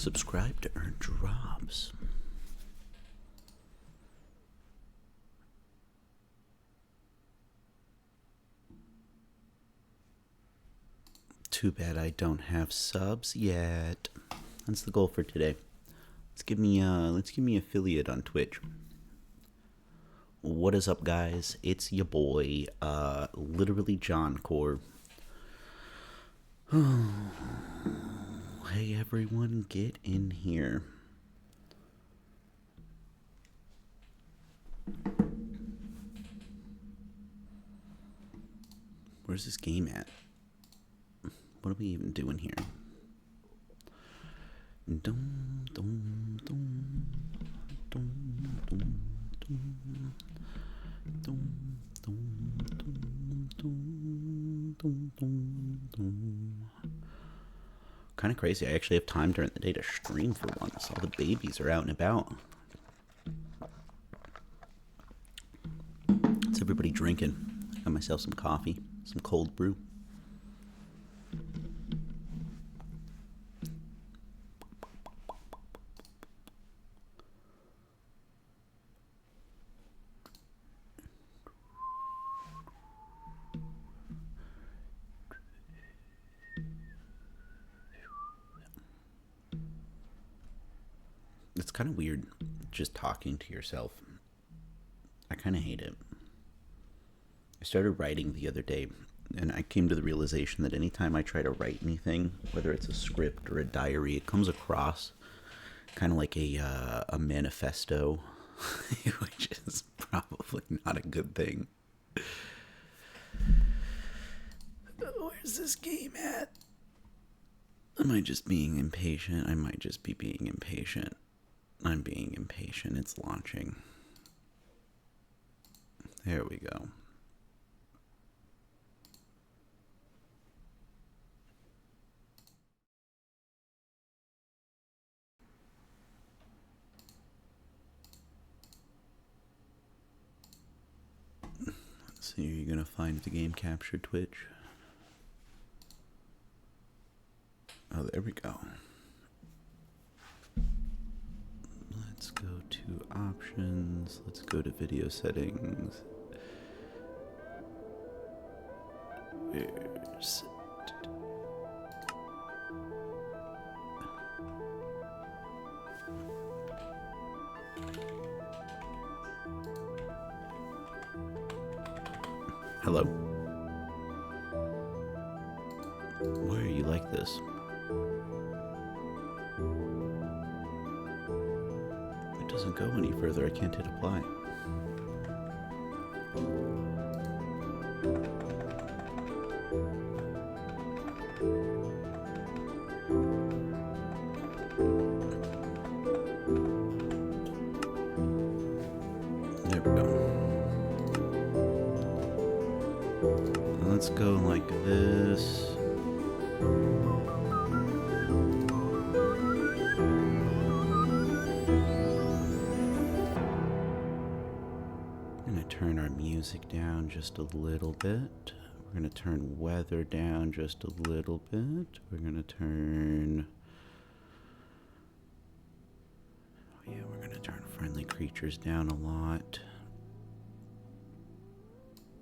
Subscribe to earn drops. Too bad I don't have subs yet. That's the goal for today. Let's give me affiliate on Twitch. What is up, guys? It's your boy, literally John Core. Hey everyone, get in here. Where's this game at? What are we even doing here? Dum, dum, dum, dum, dum, dum, dum, dum, dum, dum, dum, dum. Kind of crazy. I actually have time during the day to stream for once. All the babies are out and about. What's everybody drinking? I got myself some coffee, some cold brew. It's kind of weird just talking to yourself. I kind of hate it. I started writing the other day, and I came to the realization that anytime I try to write anything, whether it's a script or a diary, it comes across kind of like a manifesto, which is probably not a good thing. Where's this game at? Am I just being impatient? I might just be being impatient. I'm being impatient. It's launching. There we go. Let's see, are you gonna find the game capture Twitch? Oh, there we go. Let's go to options. Let's go to video settings. Where's it? Hello? Why are you like this? It doesn't go any further. I can't hit apply. There we go. Let's go like this. Turn our music down just a little bit. We're going to turn weather down just a little bit. We're going to turn... Oh yeah, we're going to turn friendly creatures down a lot.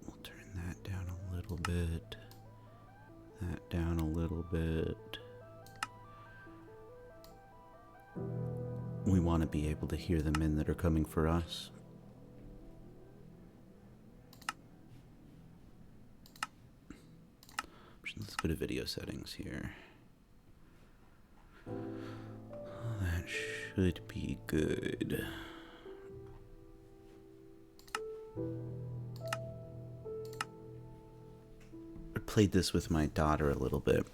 We'll turn that down a little bit. That down a little bit. We want to be able to hear the men that are coming for us. Let's go to video settings here. That should be good. I played this with my daughter a little bit.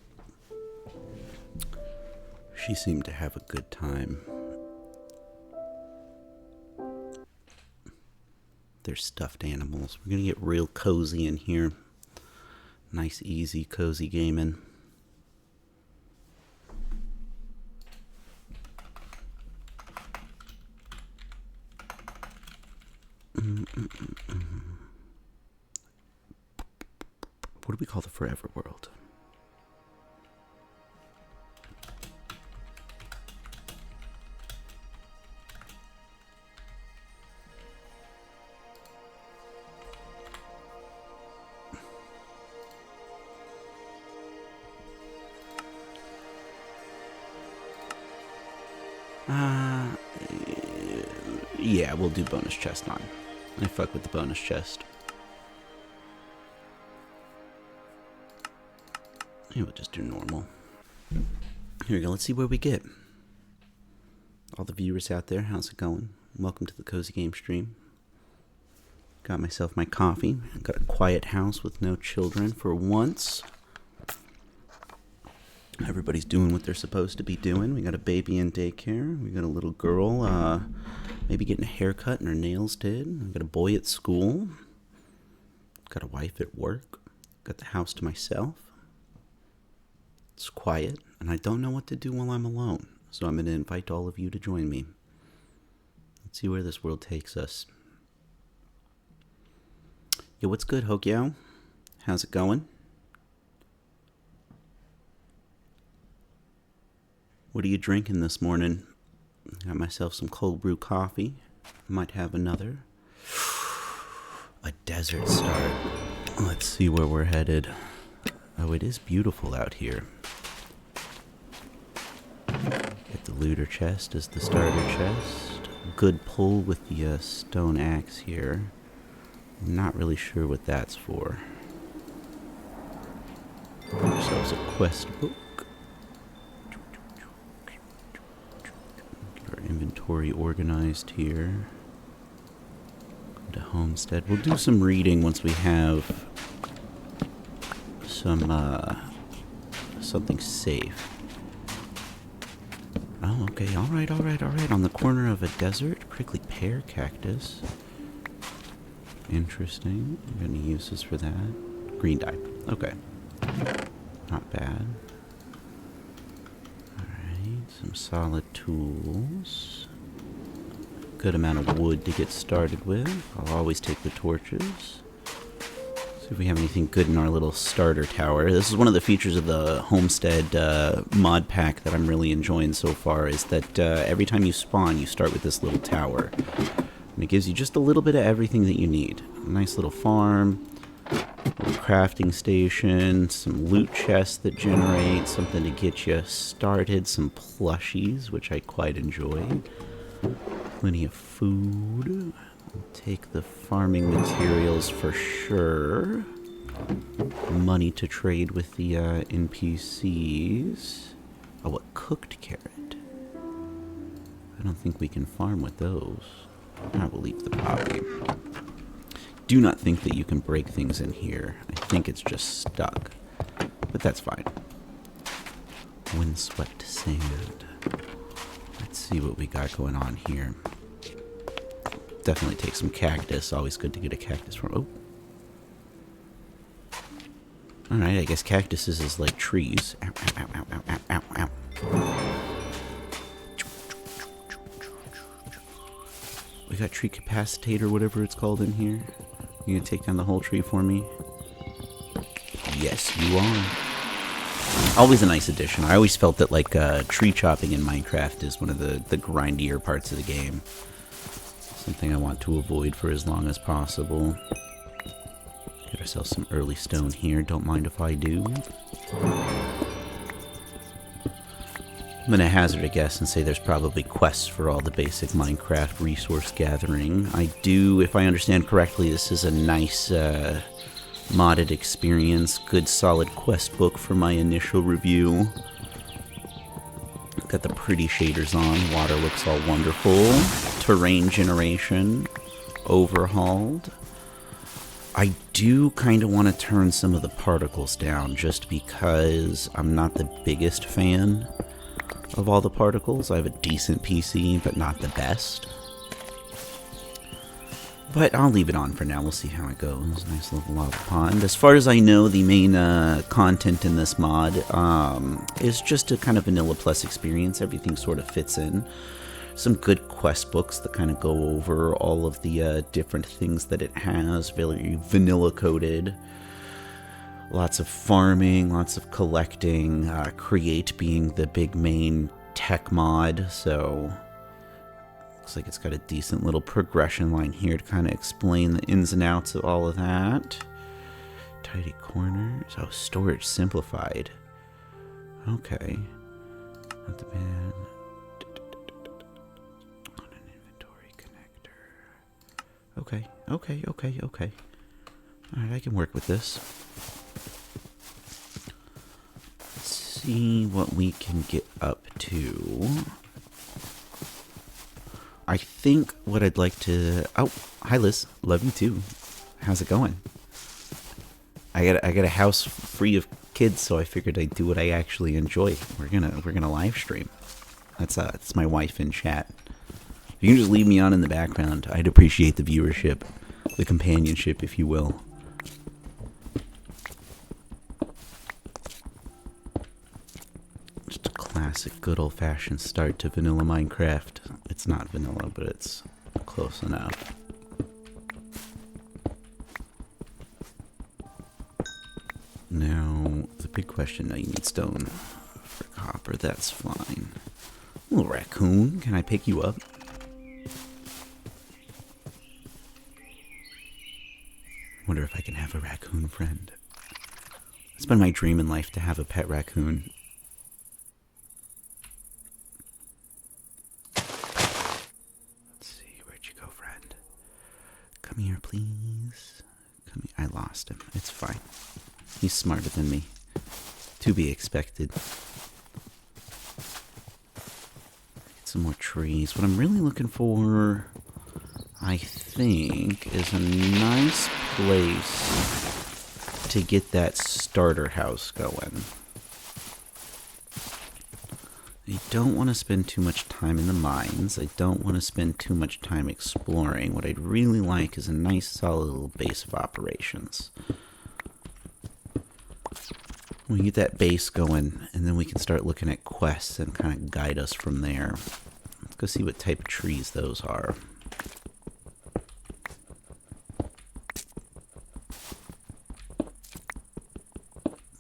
She seemed to have a good time. They're stuffed animals. We're gonna get real cozy in here. Nice, easy, cozy gaming. What do we call the forever world? Yeah, we'll do bonus chest on. I fuck with the bonus chest. Yeah, we'll just do normal. Here we go, let's see where we get. All the viewers out there, how's it going? Welcome to the Cozy Game stream. Got myself my coffee. Got a quiet house with no children for once. Everybody's doing what they're supposed to be doing. We got a baby in daycare. We got a little girl, maybe getting a haircut and her nails did. We got a boy at school. Got a wife at work. Got the house to myself. It's quiet, and I don't know what to do while I'm alone. So I'm going to invite all of you to join me. Let's see where this world takes us. Yo, what's good, Hogyao? How's it going? What are you drinking this morning? Got myself some cold brew coffee. Might have another. A desert start. Let's see where we're headed. Oh, it is beautiful out here. Get the looter chest as the starter chest. Good pull with the stone axe here. Not really sure what that's for. Get ourselves a quest book. Get our inventory organized here. Go to Homestead. We'll do some reading once we have some something safe. Oh, okay. All right. On the corner of a desert, prickly pear cactus. Interesting. Got any uses for that? Green dye. Okay. Not bad. Alright, some solid tools. Good amount of wood to get started with. I'll always take the torches. See if we have anything good in our little starter tower. This is one of the features of the Homestead mod pack that I'm really enjoying so far, is that every time you spawn, you start with this little tower. And it gives you just a little bit of everything that you need. A nice little farm, a little crafting station, some loot chests that generate something to get you started, some plushies, which I quite enjoy. Plenty of food. We'll take the farming materials for sure. Money to trade with the NPCs. Oh, a cooked carrot. I don't think we can farm with those. I will leave the poppy. Do not think that you can break things in here. I think it's just stuck. But that's fine. Windswept sand. Let's see what we got going on here. Definitely take some cactus. Always good to get a cactus from... Oh. Alright, I guess cactuses is like trees. Ow, ow, ow, ow, ow, ow, ow, ow. We got tree capacitator, whatever it's called in here. You gonna take down the whole tree for me? Yes, you are. Always a nice addition. I always felt that like tree chopping in Minecraft is one of the grindier parts of the game. Something I want to avoid for as long as possible. Get ourselves some early stone here. Don't mind if I do. I'm going to hazard a guess and say there's probably quests for all the basic Minecraft resource gathering. I do, if I understand correctly, this is a nice modded experience. Good solid quest book for my initial review. Got the pretty shaders on. Water looks all wonderful. Terrain generation overhauled. I do kind of want to turn some of the particles down just because I'm not the biggest fan of all the particles. I have a decent PC, but not the best. But I'll leave it on for now. We'll see how it goes. Nice little lava pond. As far as I know, the main content in this mod is just a kind of vanilla plus experience. Everything sort of fits in. Some good quest books that kind of go over all of the different things that it has. Very vanilla coded. Lots of farming, lots of collecting. Create being the big main tech mod. So looks like it's got a decent little progression line here to kind of explain the ins and outs of all of that. Tidy corners. Oh, storage simplified. Okay. Not the bad. Okay, okay, okay, okay. Alright, I can work with this. Let's see what we can get up to. I think what I'd like to... Oh, hi Liz. Love you too. How's it going? I got a house free of kids, so I figured I'd do what I actually enjoy. We're gonna live stream. That's my wife in chat. You can just leave me on in the background. I'd appreciate the viewership, the companionship, if you will. Just a classic, good old-fashioned start to vanilla Minecraft. It's not vanilla, but it's close enough. Now, the big question, now you need stone for copper, that's fine. Little raccoon, can I pick you up? Wonder if I can have a raccoon friend. It's been my dream in life to have a pet raccoon. Let's see, where'd you go, friend? Come here, please. Come here. I lost him. It's fine. He's smarter than me. To be expected. Get some more trees. What I'm really looking for, I think, is a nice place to get that starter house going. I don't want to spend too much time in the mines. I don't want to spend too much time exploring. What I'd really like is a nice solid little base of operations. We get that base going, and then we can start looking at quests and kind of guide us from there. Let's go see what type of trees those are.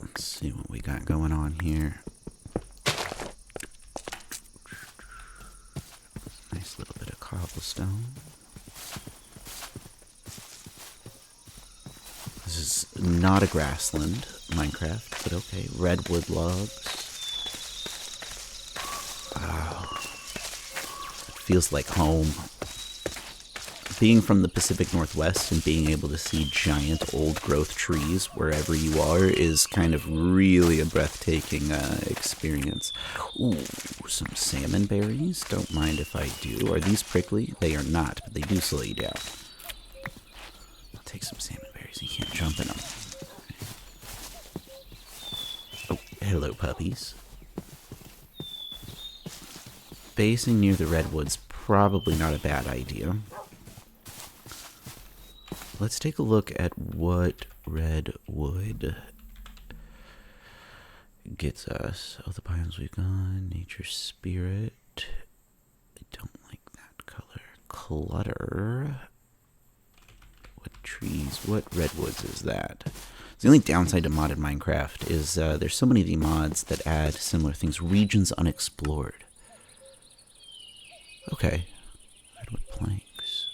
Let's see what we got going on here. Nice little bit of cobblestone. This is not a grassland, Minecraft, but okay. Redwood logs. Oh, it feels like home. Being from the Pacific Northwest and being able to see giant old growth trees wherever you are is kind of really a breathtaking experience. Ooh, some salmon berries. Don't mind if I do. Are these prickly? They are not, but they do slow you down. I'll take some salmon berries. You can't jump in them. Oh, hello, puppies. Basing near the redwoods, probably not a bad idea. Let's take a look at what redwood gets us. Oh, the biomes we've gone. Nature spirit. I don't like that color. Clutter. What trees? What redwoods is that? The only downside to modded Minecraft is there's so many of the mods that add similar things. Regions unexplored. Okay. Redwood planks.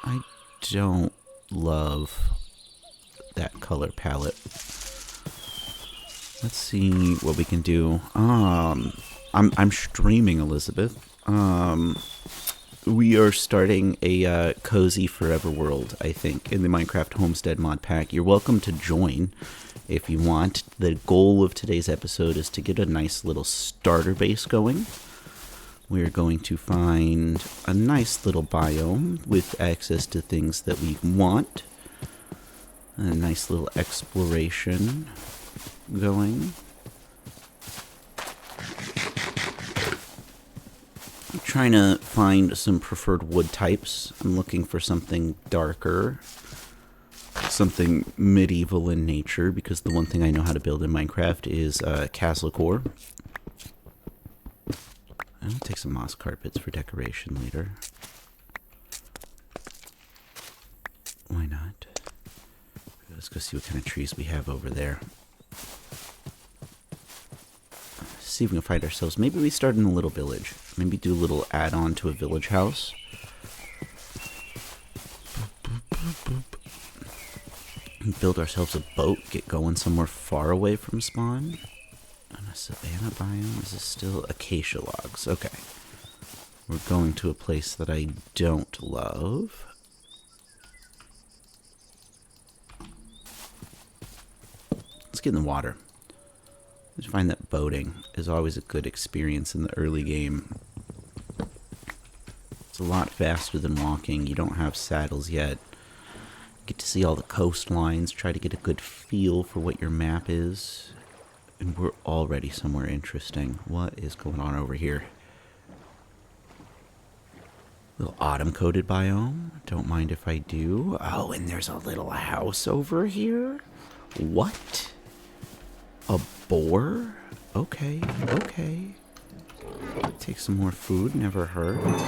I don't love that color palette. Let's see what we can do. I'm streaming, Elizabeth. We are starting a cozy forever world, I think, in the Minecraft Homestead mod pack. You're welcome to join if you want. The goal of today's episode is to get a nice little starter base going. We're going to find a nice little biome with access to things that we want. A nice little exploration going. I'm trying to find some preferred wood types. I'm looking for something darker, something medieval in nature, because the one thing I know how to build in Minecraft is castle core. I'll take some moss carpets for decoration later. Why not? Let's go see what kind of trees we have over there. See if we can find ourselves. Maybe we start in a little village. Maybe do a little add-on to a village house. Build ourselves a boat. Get going somewhere far away from spawn. On a savanna biome. Is this still acacia logs? Okay. We're going to a place that I don't love. Let's get in the water. I just find that boating is always a good experience in the early game. It's a lot faster than walking. You don't have saddles yet. Get to see all the coastlines, try to get a good feel for what your map is. And we're already somewhere interesting. What is going on over here? Little autumn-coated biome. Don't mind if I do. Oh, and there's a little house over here? What? A boar? Okay, okay. Take some more food, never hurts.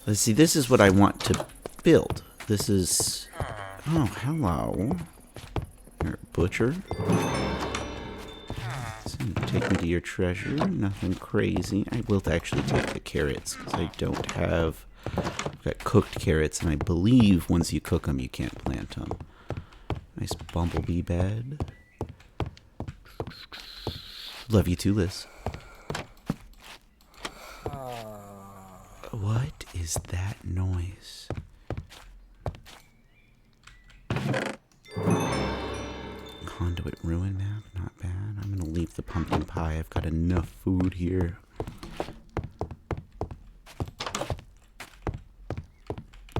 Let's see, this is what I want to build. This is... Oh, hello. You're a butcher. So take me to your treasure. Nothing crazy. I will actually take the carrots, because I don't have... I've got cooked carrots, and I believe once you cook them, you can't plant them. Nice bumblebee bed. Love you too, Liz. What is that noise? Conduit ruin map, not bad. I'm gonna leave the pumpkin pie. I've got enough food here.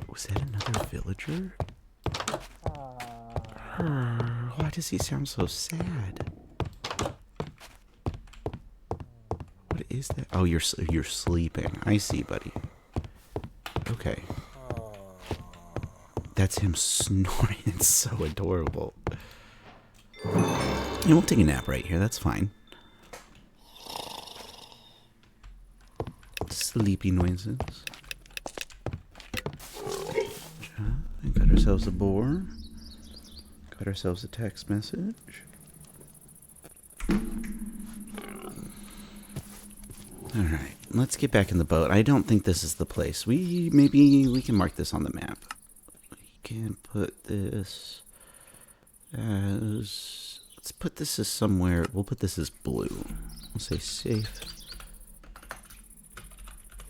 Was that another villager? Why does he sound so sad? What is that? Oh, you're sleeping. I see, buddy. Okay. That's him snoring. It's so adorable. Yeah, we'll take a nap right here. That's fine. Sleepy noises. Got ourselves a boar. Got ourselves a text message. Alright, let's get back in the boat. I don't think this is the place. Maybe we can mark this on the map. We can put this as... Let's put this as somewhere... We'll put this as blue. We'll say safe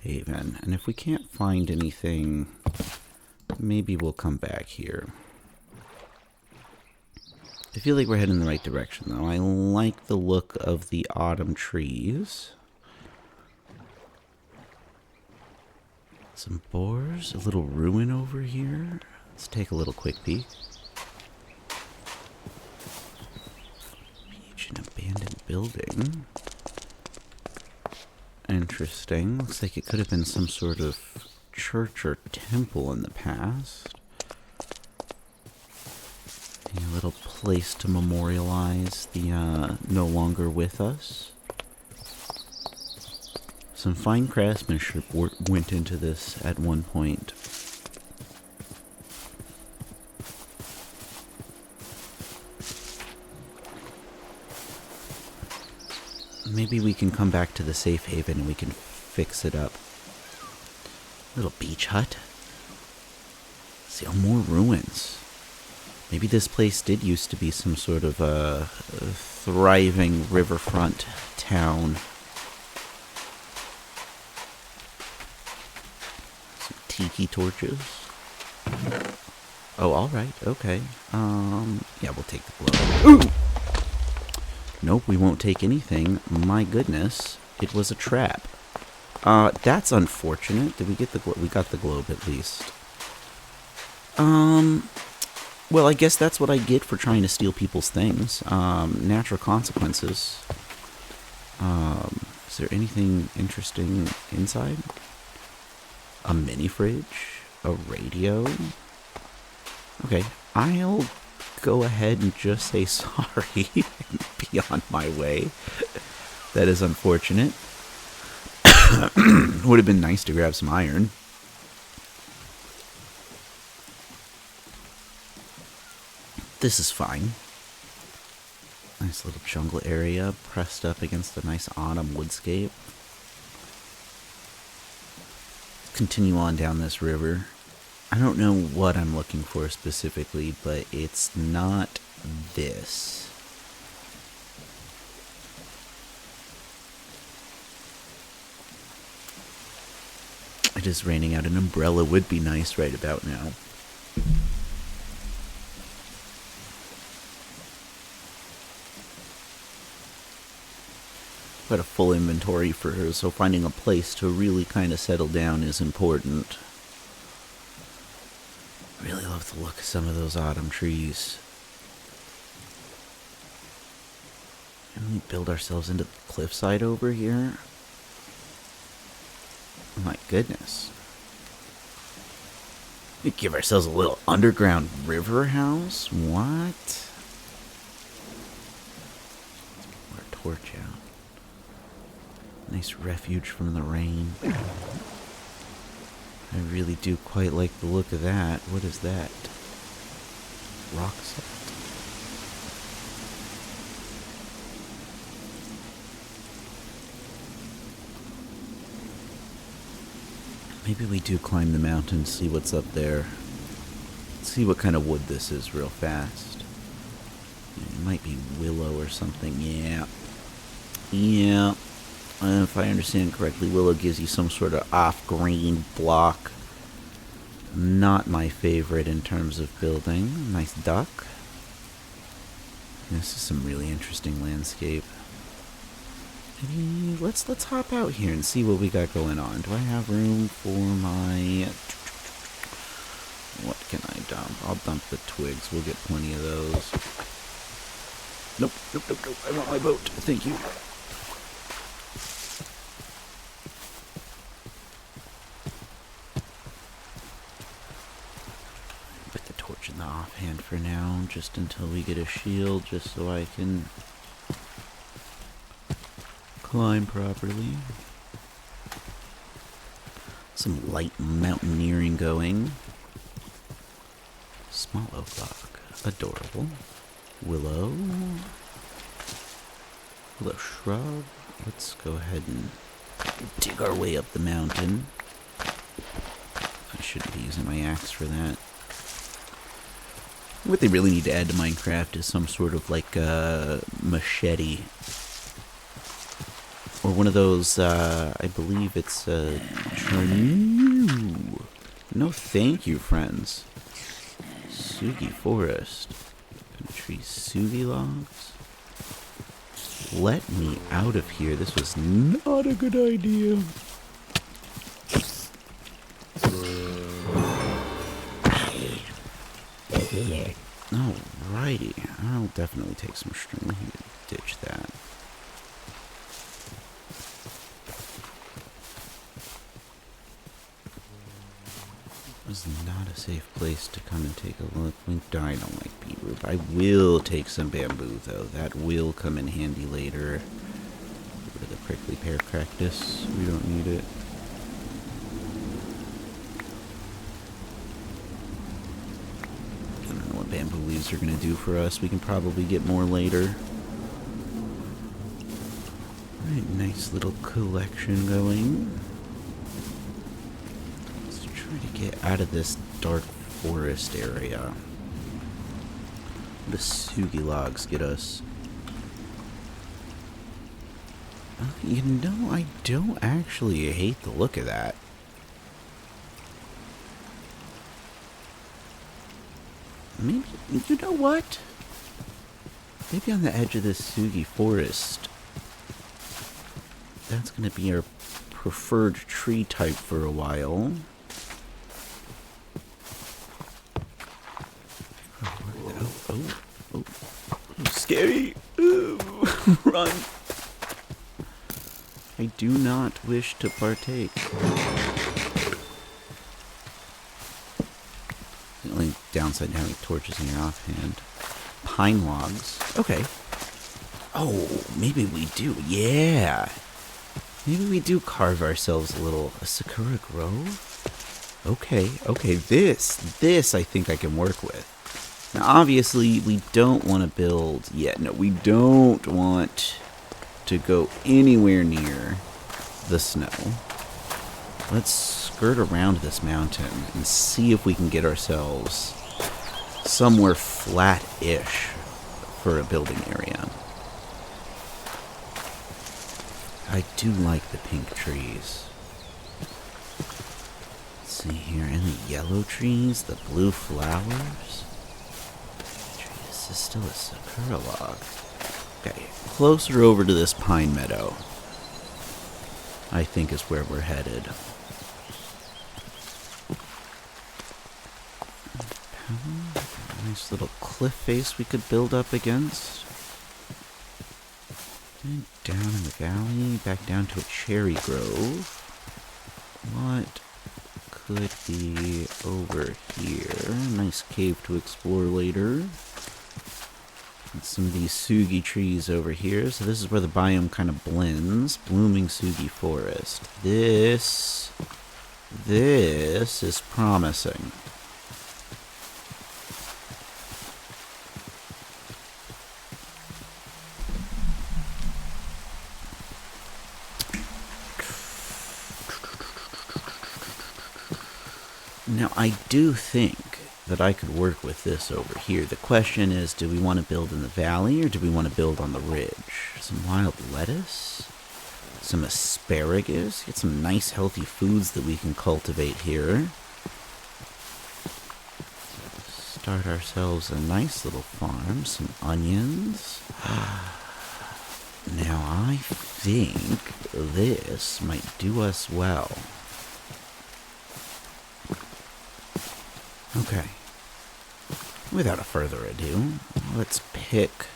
haven. And if we can't find anything, maybe we'll come back here. I feel like we're heading in the right direction, though. I like the look of the autumn trees. Some boars, a little ruin over here. Let's take a little quick peek. Beach, an abandoned building. Interesting. Looks like it could have been some sort of church or temple in the past. A little place to memorialize the no longer with us. Some fine craftsmanship went into this at one point. Maybe we can come back to the safe haven and we can fix it up. Little beach hut. See, more ruins. Maybe this place did used to be some sort of a thriving riverfront town. Some tiki torches. Oh, alright, okay. Yeah, we'll take the glow. Ooh! Nope, we won't take anything. My goodness, it was a trap. That's unfortunate. Did we get the globe? We got the globe at least. Well, I guess that's what I get for trying to steal people's things. Natural consequences. Is there anything interesting inside? A mini fridge? A radio? Okay, I'll go ahead and just say sorry and be on my way. That is unfortunate. Would have been nice to grab some iron. This is fine. Nice little jungle area pressed up against a nice autumn woodscape. Continue on down this river. I don't know what I'm looking for specifically, but it's not this. It is raining out. An umbrella would be nice right about now. Got a full inventory for her, so finding a place to really kind of settle down is important. I really love the look of some of those autumn trees. And we build ourselves into the cliffside over here. Oh my goodness. We give ourselves a little underground river house? What? Pour a torch out. Nice refuge from the rain. I really do quite like the look of that. What is that? Rock salt. Maybe we do climb the mountain, see what's up there. See what kind of wood this is real fast. It might be willow or something. Yeah. Yeah. If I understand correctly, willow gives you some sort of off-green block. Not my favorite in terms of building. Nice duck. This is some really interesting landscape. Maybe let's hop out here and see what we got going on. Do I have room for my... What can I dump? I'll dump the twigs. We'll get plenty of those. Nope, nope, nope, nope. I want my boat. Thank you. Put the torch in the offhand for now, just until we get a shield, just so I can climb properly. Some light mountaineering going. Small oak log. Adorable. Willow. Willow shrub. Let's go ahead and dig our way up the mountain. I shouldn't be using my axe for that. What they really need to add to Minecraft is some sort of like machete. Or one of those, I believe it's no thank you, friends. Sugi forest. Tree Sugi logs. Let me out of here. This was not a good idea. Alrighty. I'll definitely take some string here. Ditch that. This is not a safe place to come and take a look. I don't like beetroot. I will take some bamboo, though. That will come in handy later. Get rid of the prickly pear cactus. We don't need it. I don't know what bamboo leaves are going to do for us. We can probably get more later. Alright, nice little collection going. Get out of this dark forest area. The Sugi logs get us. You know, I don't actually hate the look of that. Maybe, you know what? Maybe on the edge of this Sugi forest, that's going to be our preferred tree type for a while. Oh, scary. Ooh, run. I do not wish to partake. The only downside to having torches in your offhand. Pine logs. Okay. Oh, maybe we do. Yeah. Maybe we do carve ourselves a Sakura Grove. Okay. This I think I can work with. Now, obviously, we don't want to build yet. No, we don't want to go anywhere near the snow. Let's skirt around this mountain and see if we can get ourselves somewhere flat-ish for a building area. I do like the pink trees. see here. And the yellow trees, the blue flowers. This is still a sakura log. Okay, closer over to this pine meadow, I think is where we're headed. Nice little cliff face we could build up against. And down in the valley, back down to a cherry grove. What could be over here? Nice cave to explore later. And some of these sugi trees over here. So this is where the biome kind of blends. Blooming sugi forest. This is promising. Now, I do think that I could work with this over here. The question is, do we want to build in the valley or do we want to build on the ridge? Some wild lettuce, some asparagus, get some nice healthy foods that we can cultivate here. Start ourselves a nice little farm, some onions. Now, I think this might do us well. Okay, without a further ado, let's pick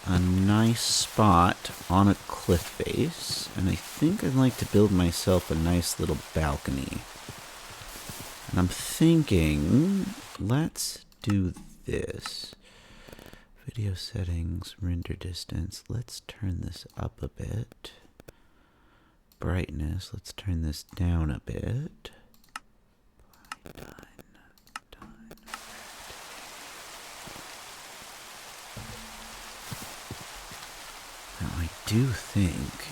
a nice spot on a cliff face, and I think I'd like to build myself a nice little balcony. And I'm thinking, let's do this. Video settings, render distance, let's turn this up a bit. Brightness, let's turn this down a bit. I do think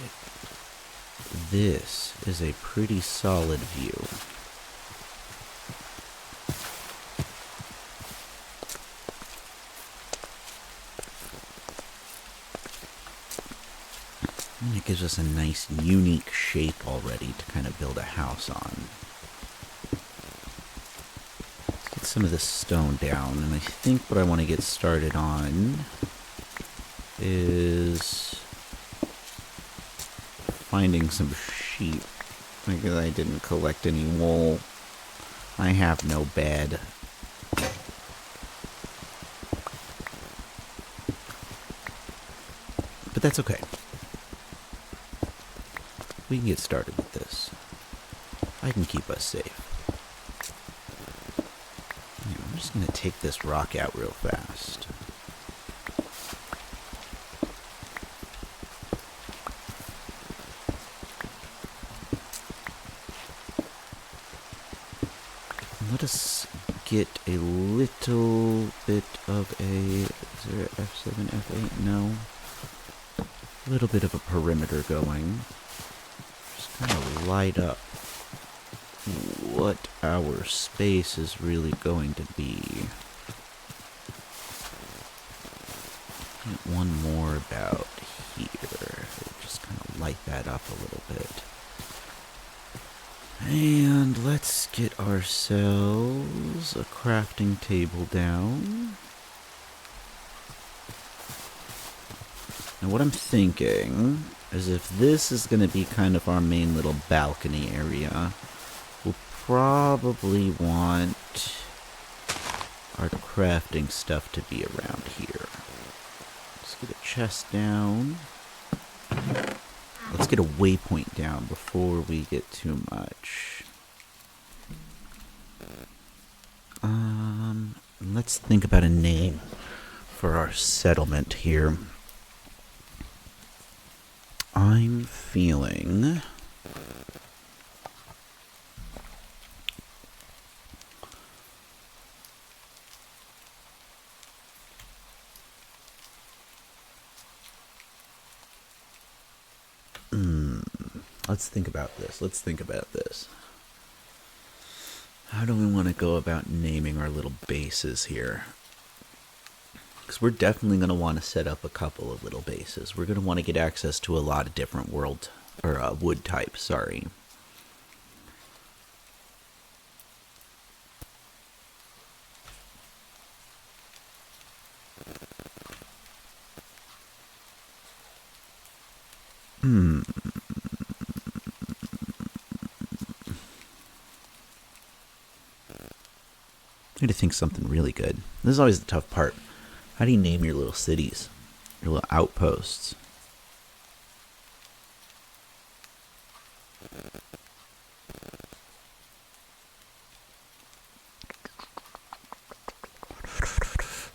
this is a pretty solid view. And it gives us a nice, unique shape already to kind of build a house on. Let's get some of this stone down, and I think what I want to get started on is finding some sheep, because I didn't collect any wool. I have no bed. But that's okay. We can get started with this. I can keep us safe. I'm just going to take this rock out real fast. Let us get a little bit of a... Is there F7, F8? No. A little bit of a perimeter going. Just kind of light up what our space is really going to be. Get one more about here. Just kind of light that up a little bit. And let's get ourselves a crafting table down. Now what I'm thinking is if this is going to be kind of our main little balcony area, we'll probably want our crafting stuff to be around here. Let's get a chest down. Let's get a waypoint down before we get too much. Let's think about a name for our settlement here. I'm feeling... Let's think about this. How do we want to go about naming our little bases here? Because we're definitely going to want to set up a couple of little bases. We're going to want to get access to a lot of different wood types, sorry. I need to think something really good. This is always the tough part. How do you name your little cities? Your little outposts?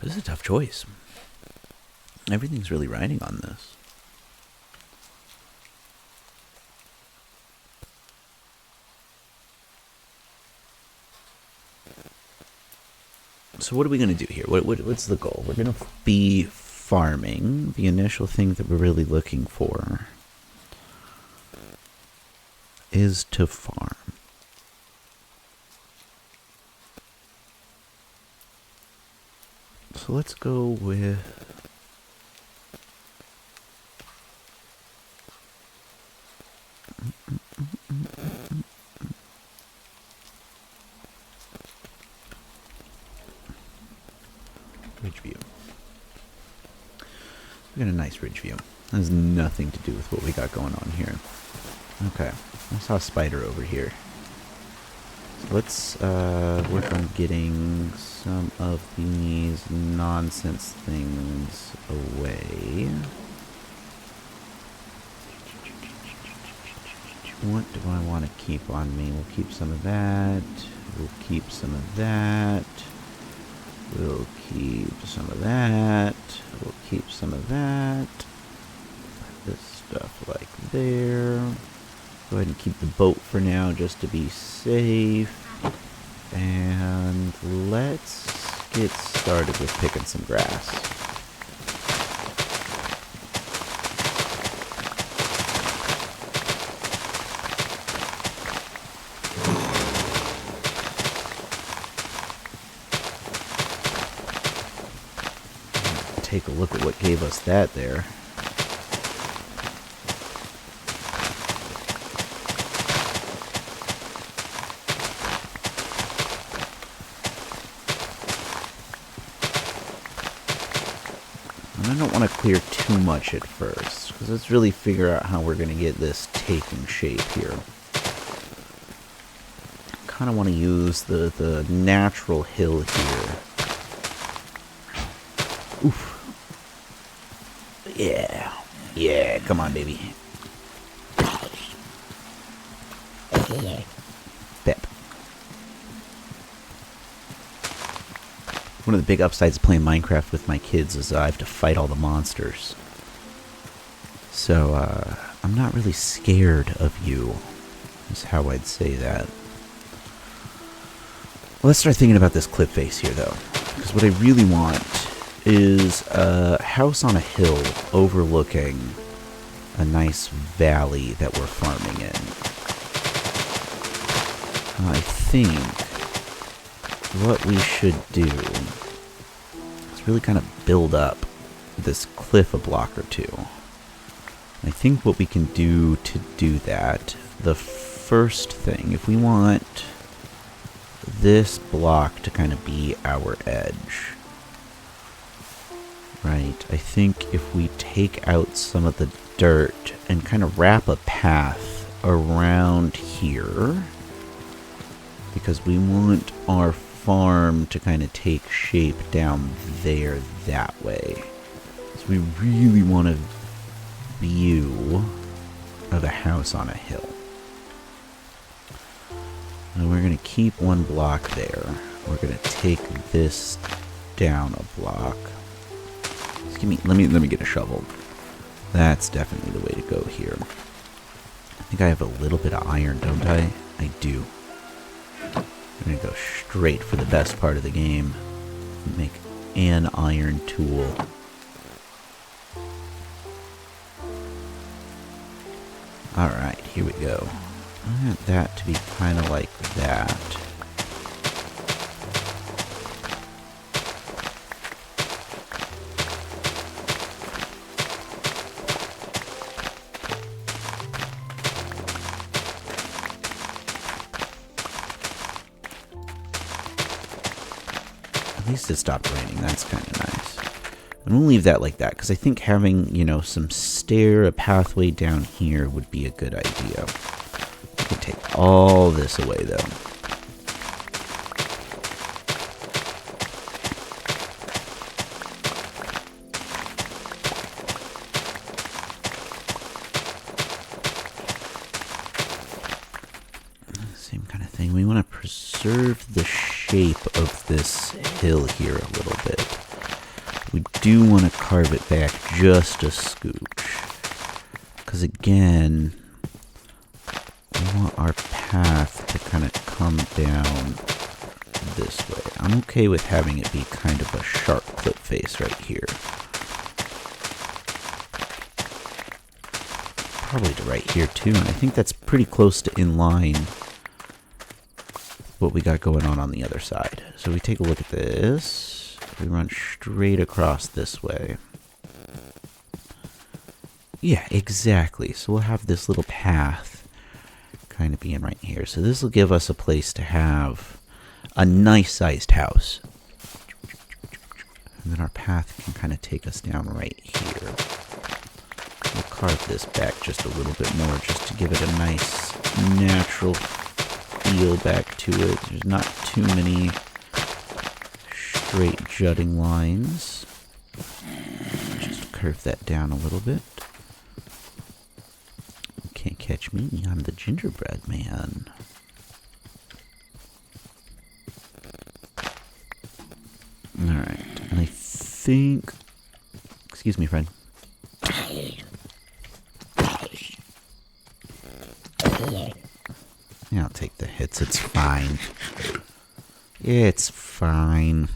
This is a tough choice. Everything's really riding on this. So what are we going to do here? What's the goal? We're going to be farming. The initial thing that we're really looking for is to farm. So let's go with... Ridge view. We got a nice ridge view. That has nothing to do with what we got going on here. Okay, I saw a spider over here. So let's work on getting some of these nonsense things away. What do I want to keep on me? We'll keep some of that. We'll keep some of that. We'll keep some of that. We'll keep some of that. Put this stuff like there. Go ahead and keep the boat for now just to be safe. And let's get started with picking some grass. Take a look at what gave us that there. And I don't want to clear too much at first, because let's really figure out how we're going to get this taking shape here. I kind of want to use the natural hill here. Oof. Yeah. Yeah, come on, baby. Pep. One of the big upsides of playing Minecraft with my kids is I have to fight all the monsters. So, I'm not really scared of you, is how I'd say that. Well, let's start thinking about this cliff face here, though. Because what I really want is a house on a hill overlooking a nice valley that we're farming in. I think what we should do is really kind of build up this cliff a block or two. I think what we can do to do that, the first thing, if we want this block to kind of be our edge, right, I think if we take out some of the dirt and kind of wrap a path around here, because we want our farm to kind of take shape down there that way. So we really want a view of a house on a hill. And we're going to keep one block there. We're going to take this down a block. Let me get a shovel. That's definitely the way to go here. I think I have a little bit of iron, don't I? I do. I'm gonna go straight for the best part of the game. Make an iron tool. Alright, here we go. I want that to be kind of like that. At least it stopped raining. That's kind of nice. I'm going to leave that like that, because I think having, you know, some stair, a pathway down here would be a good idea. We can take all this away, though. Same kind of thing. We want to preserve the shape of this hill here a little bit. We do want to carve it back just a scooch. Because again, we want our path to kind of come down this way. I'm okay with having it be kind of a sharp clip face right here. Probably to right here too, and I think that's pretty close to in line what we got going on the other side. So we take a look at this. We run straight across this way. Yeah, exactly. So we'll have this little path kind of being right here. So this will give us a place to have a nice-sized house. And then our path can kind of take us down right here. We'll carve this back just a little bit more just to give it a nice, natural feel back to it. There's not too many straight jutting lines. Just curve that down a little bit. Can't catch me, I'm the gingerbread man. Alright, and I think... Excuse me, friend. Yeah, I'll take the hits, it's fine. It's fine.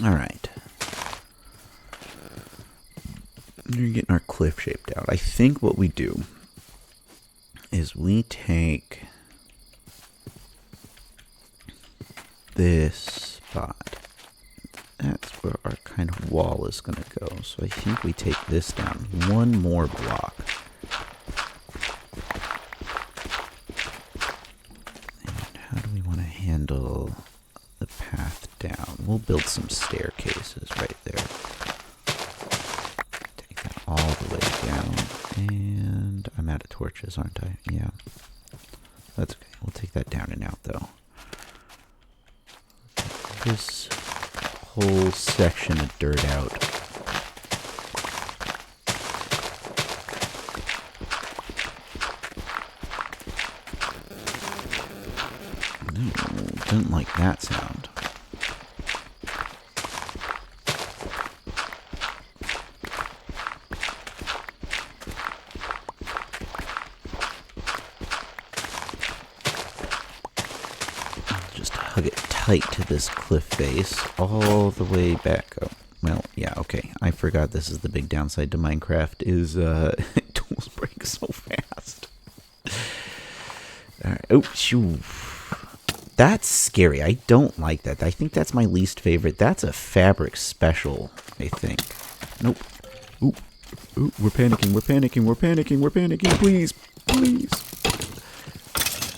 Alright. We're getting our cliff shape down. I think what we do is we take this spot. That's where our kind of wall is going to go. So I think we take this down one more block. And how do we want to handle the path down? We'll build some staircases right there. All the way down, and I'm out of torches, aren't I? Yeah, that's okay. We'll take that down and out, though. This whole section of dirt out. Ooh, didn't like that sound. Tight to this cliff face all the way back up. Well, yeah, okay. I forgot this is the big downside to Minecraft is tools break so fast. All right. Oh, shoo. That's scary. I don't like that. I think that's my least favorite. That's a fabric special, I think. Nope. Ooh. Ooh, we're panicking. We're panicking. We're panicking. We're panicking. Please. Please.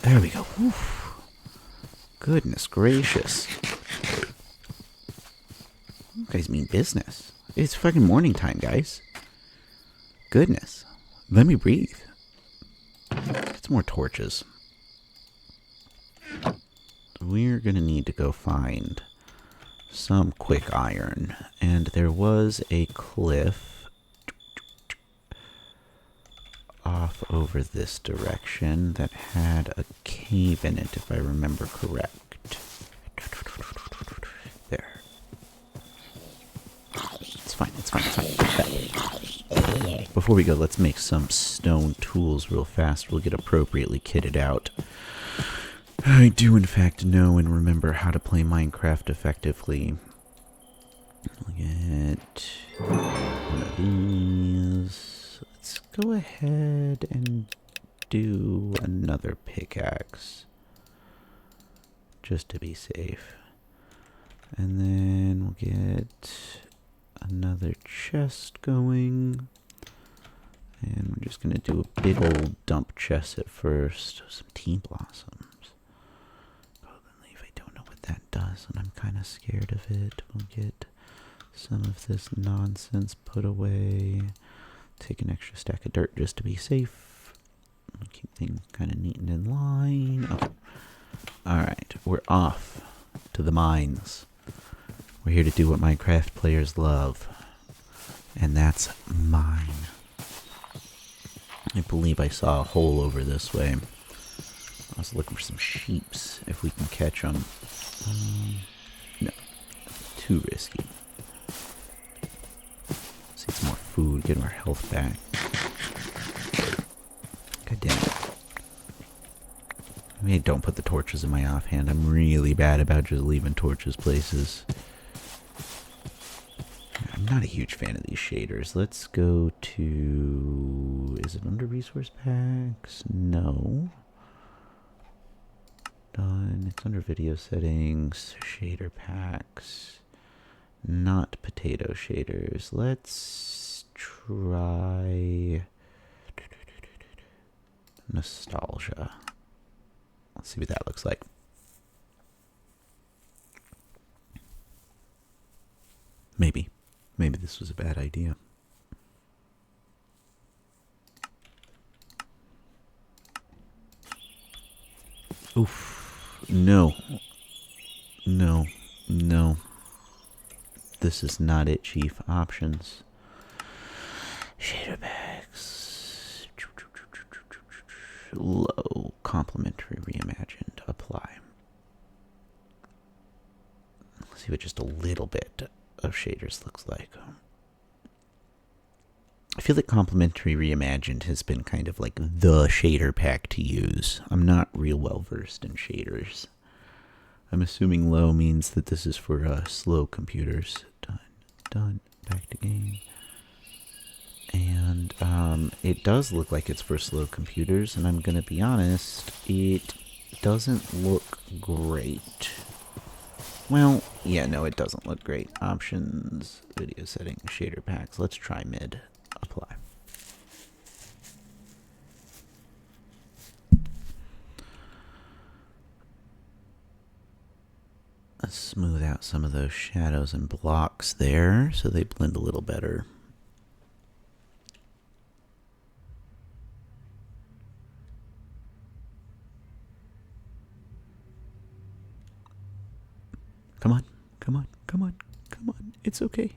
There we go. Oof. Goodness gracious. You guys mean business. It's fucking morning time, guys. Goodness. Let me breathe. Get some more torches. We're gonna need to go find some quick iron. And there was a cliff off over this direction that had a cave in it, if I remember correct. There. It's fine, it's fine, it's fine. Before we go, let's make some stone tools real fast. We'll get appropriately kitted out. I do, in fact, know and remember how to play Minecraft effectively. We'll get one of these. Let's go ahead and do another pickaxe. Just to be safe. And then we'll get another chest going. And we're just going to do a big old dump chest at first. Some tea blossoms. Golden leaf, I don't know what that does, and I'm kind of scared of it. We'll get some of this nonsense put away. Take an extra stack of dirt just to be safe. Keep things kind of neat and in line. Okay. Alright, we're off to the mines. We're here to do what Minecraft players love. And that's mine. I believe I saw a hole over this way. I was looking for some sheeps, if we can catch them. No, too risky. See some more food, get our health back. God damn it. Maybe don't put the torches in my offhand. I'm really bad about just leaving torches places. I'm not a huge fan of these shaders. Let's go to... Is it under resource packs? No. Done. It's under video settings. Shader packs. Not potato shaders. Let's try... Nostalgia. Let's see what that looks like. Maybe. Maybe this was a bad idea. Oof. No. No. No. This is not it, Chief. Options. Shader packs. Low. Complementary reimagined. Apply. Let's see what just a little bit of shaders looks like. I feel that complementary reimagined has been kind of like the shader pack to use. I'm not real well versed in shaders. I'm assuming low means that this is for slow computers. Done. Back to game. And it does look like it's for slow computers, and I'm gonna be honest, it doesn't look great. Well, yeah, no, it doesn't look great. Options, video settings, shader packs. Let's try mid. Apply. Let's smooth out some of those shadows and blocks there so they blend a little better. Come on, come on, come on, come on. It's okay.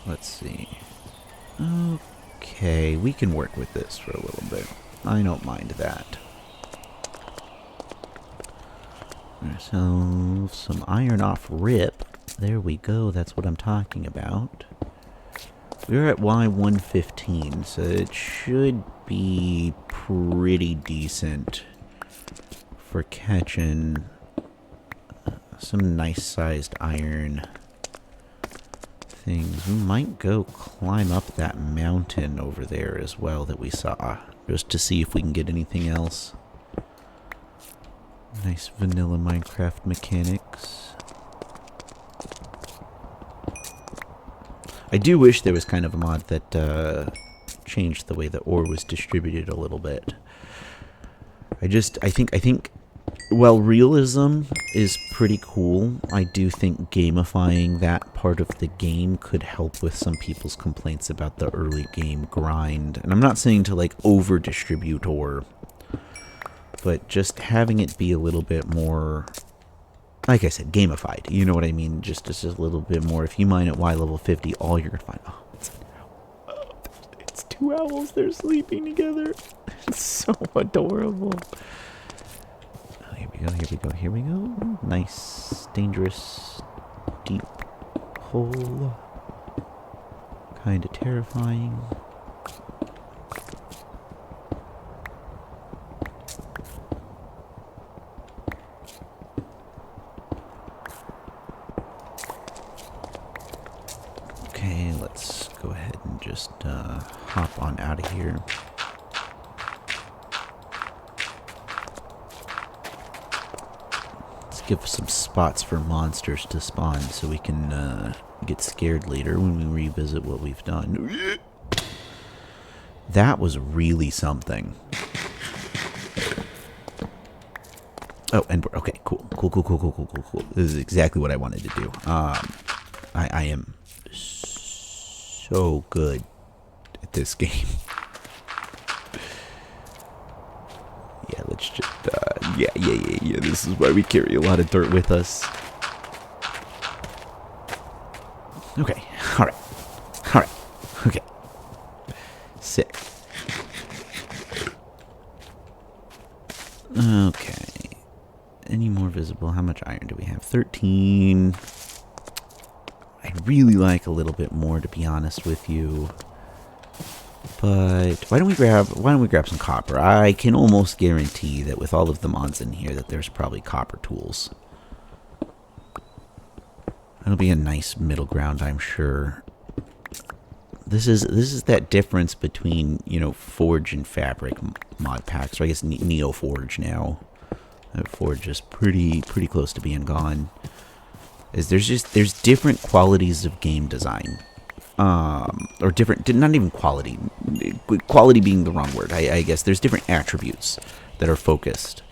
Let's see. Okay, we can work with this for a little bit. I don't mind that. Ourselves some iron off rip. There we go, that's what I'm talking about. We're at Y115, so it should be pretty decent for catching some nice sized iron things. We might go climb up that mountain over there as well that we saw, just to see if we can get anything else. Nice vanilla Minecraft mechanics. I do wish there was kind of a mod that changed the way the ore was distributed a little bit. I think while realism is pretty cool, I do think gamifying that part of the game could help with some people's complaints about the early game grind. And I'm not saying to like over distribute ore, but just having it be a little bit more, like I said, gamified. You know what I mean? Just a little bit more. If you mine at Y level 50, all you're gonna find, it's two owls. They're sleeping together. It's so adorable. Here we go, here we go, here we go. Nice, dangerous, deep hole. Kind of terrifying. Okay, let's go ahead and just hop on out of here. Give some spots for monsters to spawn so we can get scared later when we revisit what we've done. That was really something. Oh, and okay, cool. Cool. This is exactly what I wanted to do. I am so good at this game. Yeah, let's just, yeah. This is why we carry a lot of dirt with us. Okay, alright. Okay. Sick. Okay. Any more visible? How much iron do we have? 13. I'd really like a little bit more, to be honest with you. But why don't we grab some copper? I can almost guarantee that with all of the mods in here that there's probably copper tools. That'll be a nice middle ground, I'm sure. This is that difference between, you know, Forge and Fabric mod packs, or I guess Neo Forge now. Forge is pretty close to being gone. There's different qualities of game design. Or different, not even quality being the wrong word. I guess there's different attributes that are focused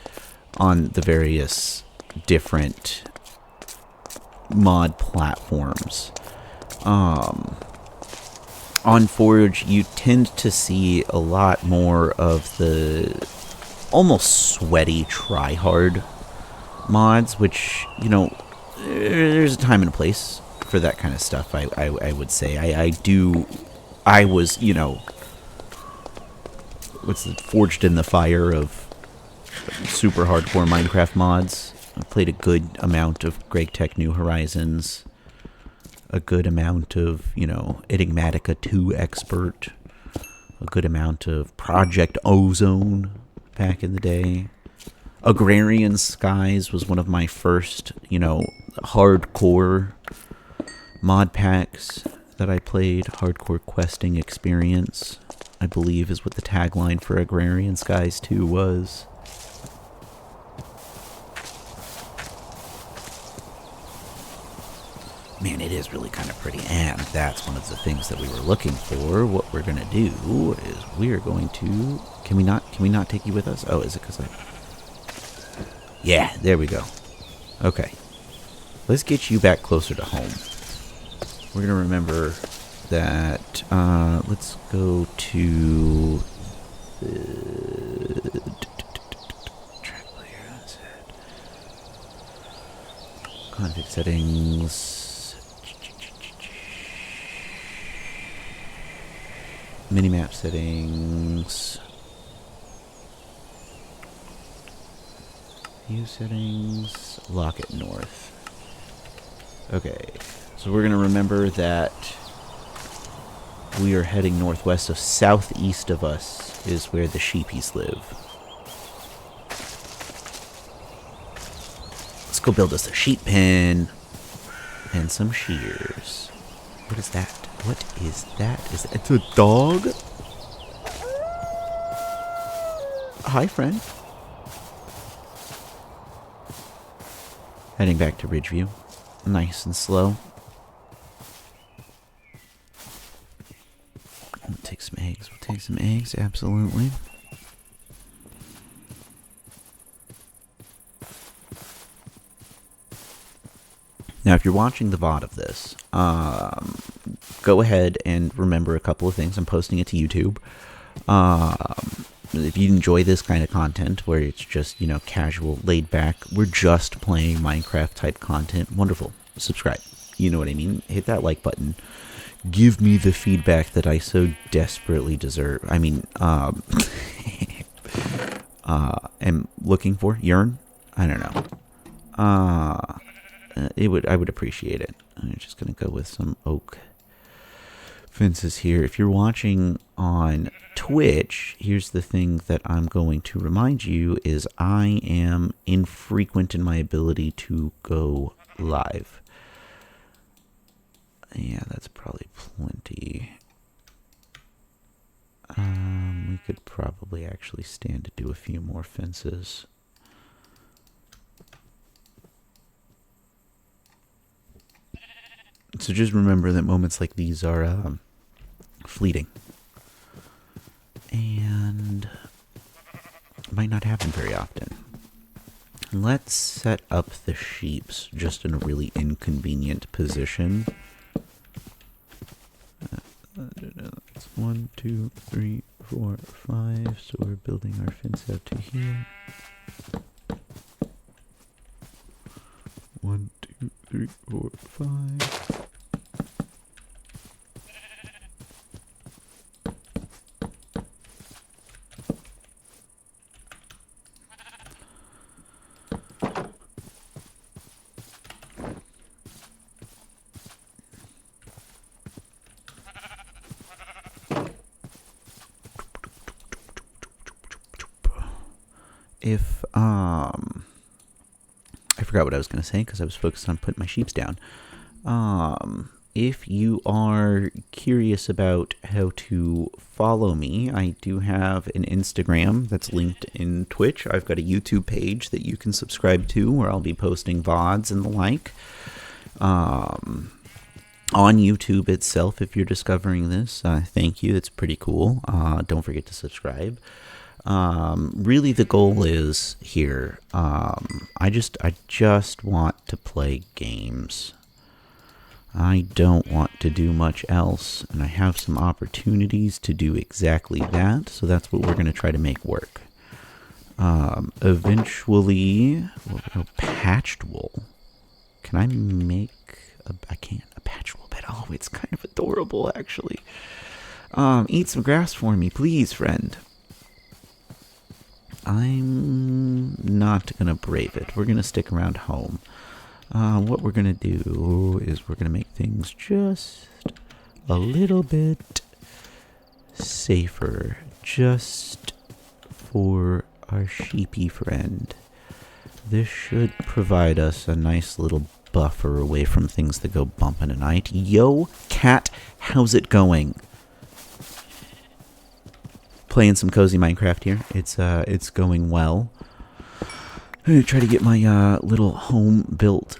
on the various different mod platforms. On Forge, you tend to see a lot more of the almost sweaty try-hard mods, which, you know, there's a time and a place for that kind of stuff, I would say. I was, you know, forged in the fire of super hardcore Minecraft mods. I played a good amount of Greg Tech New Horizons, a good amount of, you know, Enigmatica 2 Expert, a good amount of Project Ozone back in the day. Agrarian Skies was one of my first, you know, hardcore mod packs that I played. Hardcore questing experience, I believe, is what the tagline for Agrarian Skies 2 was. Man, it is really kind of pretty, and that's one of the things that we were looking for. What we're gonna do is we're going to... Can we not take you with us? Oh, is it because I... Yeah, there we go. Okay. Let's get you back closer to home. We're gonna remember that, let's go to... Config settings... Minimap settings. View settings. Lock it north. Okay. So we're going to remember that we are heading northwest, so southeast of us is where the sheepies live. Let's go build us a sheep pen and some shears. What is that? What is that? It's a dog? Hi, friend. Heading back to Ridgeview. Nice and slow. We'll take some eggs. We'll take some eggs, absolutely. Now, if you're watching the VOD of this, go ahead and remember a couple of things. I'm posting it to YouTube. If you enjoy this kind of content, where it's just, you know, casual, laid back, we're just playing Minecraft type content, wonderful. Subscribe. You know what I mean? Hit that like button. Give me the feedback that I so desperately deserve. I mean, am looking for yearn? I don't know. I would appreciate it. I'm just gonna go with some oak fences here. If you're watching on Twitch, here's the thing that I'm going to remind you is I am infrequent in my ability to go live. Yeah, that's probably plenty. We could probably actually stand to do a few more fences. So just remember that moments like these are fleeting. And might not happen very often. Let's set up the sheeps just in a really inconvenient position. That's 1, 2, 3, 4, 5. So we're building our fence out to here. 1, 2, 3, 4, 5. If I forgot what I was going to say because I was focused on putting my sheeps down. If you are curious about how to follow me, I do have an Instagram that's linked in Twitch. I've got a YouTube page that you can subscribe to where I'll be posting VODs and the like. On YouTube itself, if you're discovering this, thank you. It's pretty cool. Don't forget to subscribe. Really the goal is here, I just want to play games. I don't want to do much else, and I have some opportunities to do exactly that, so that's what we're going to try to make work. Eventually, patched wool. Can I make I can't, a patched wool bed. Oh, it's kind of adorable, actually. Eat some grass for me, please, friend. I'm not going to brave it. We're going to stick around home. What we're going to do is we're going to make things just a little bit safer. Just for our sheepy friend. This should provide us a nice little buffer away from things that go bump in a night. Yo, cat, how's it going? Playing some cozy Minecraft here. It's going well. I'm gonna try to get my little home built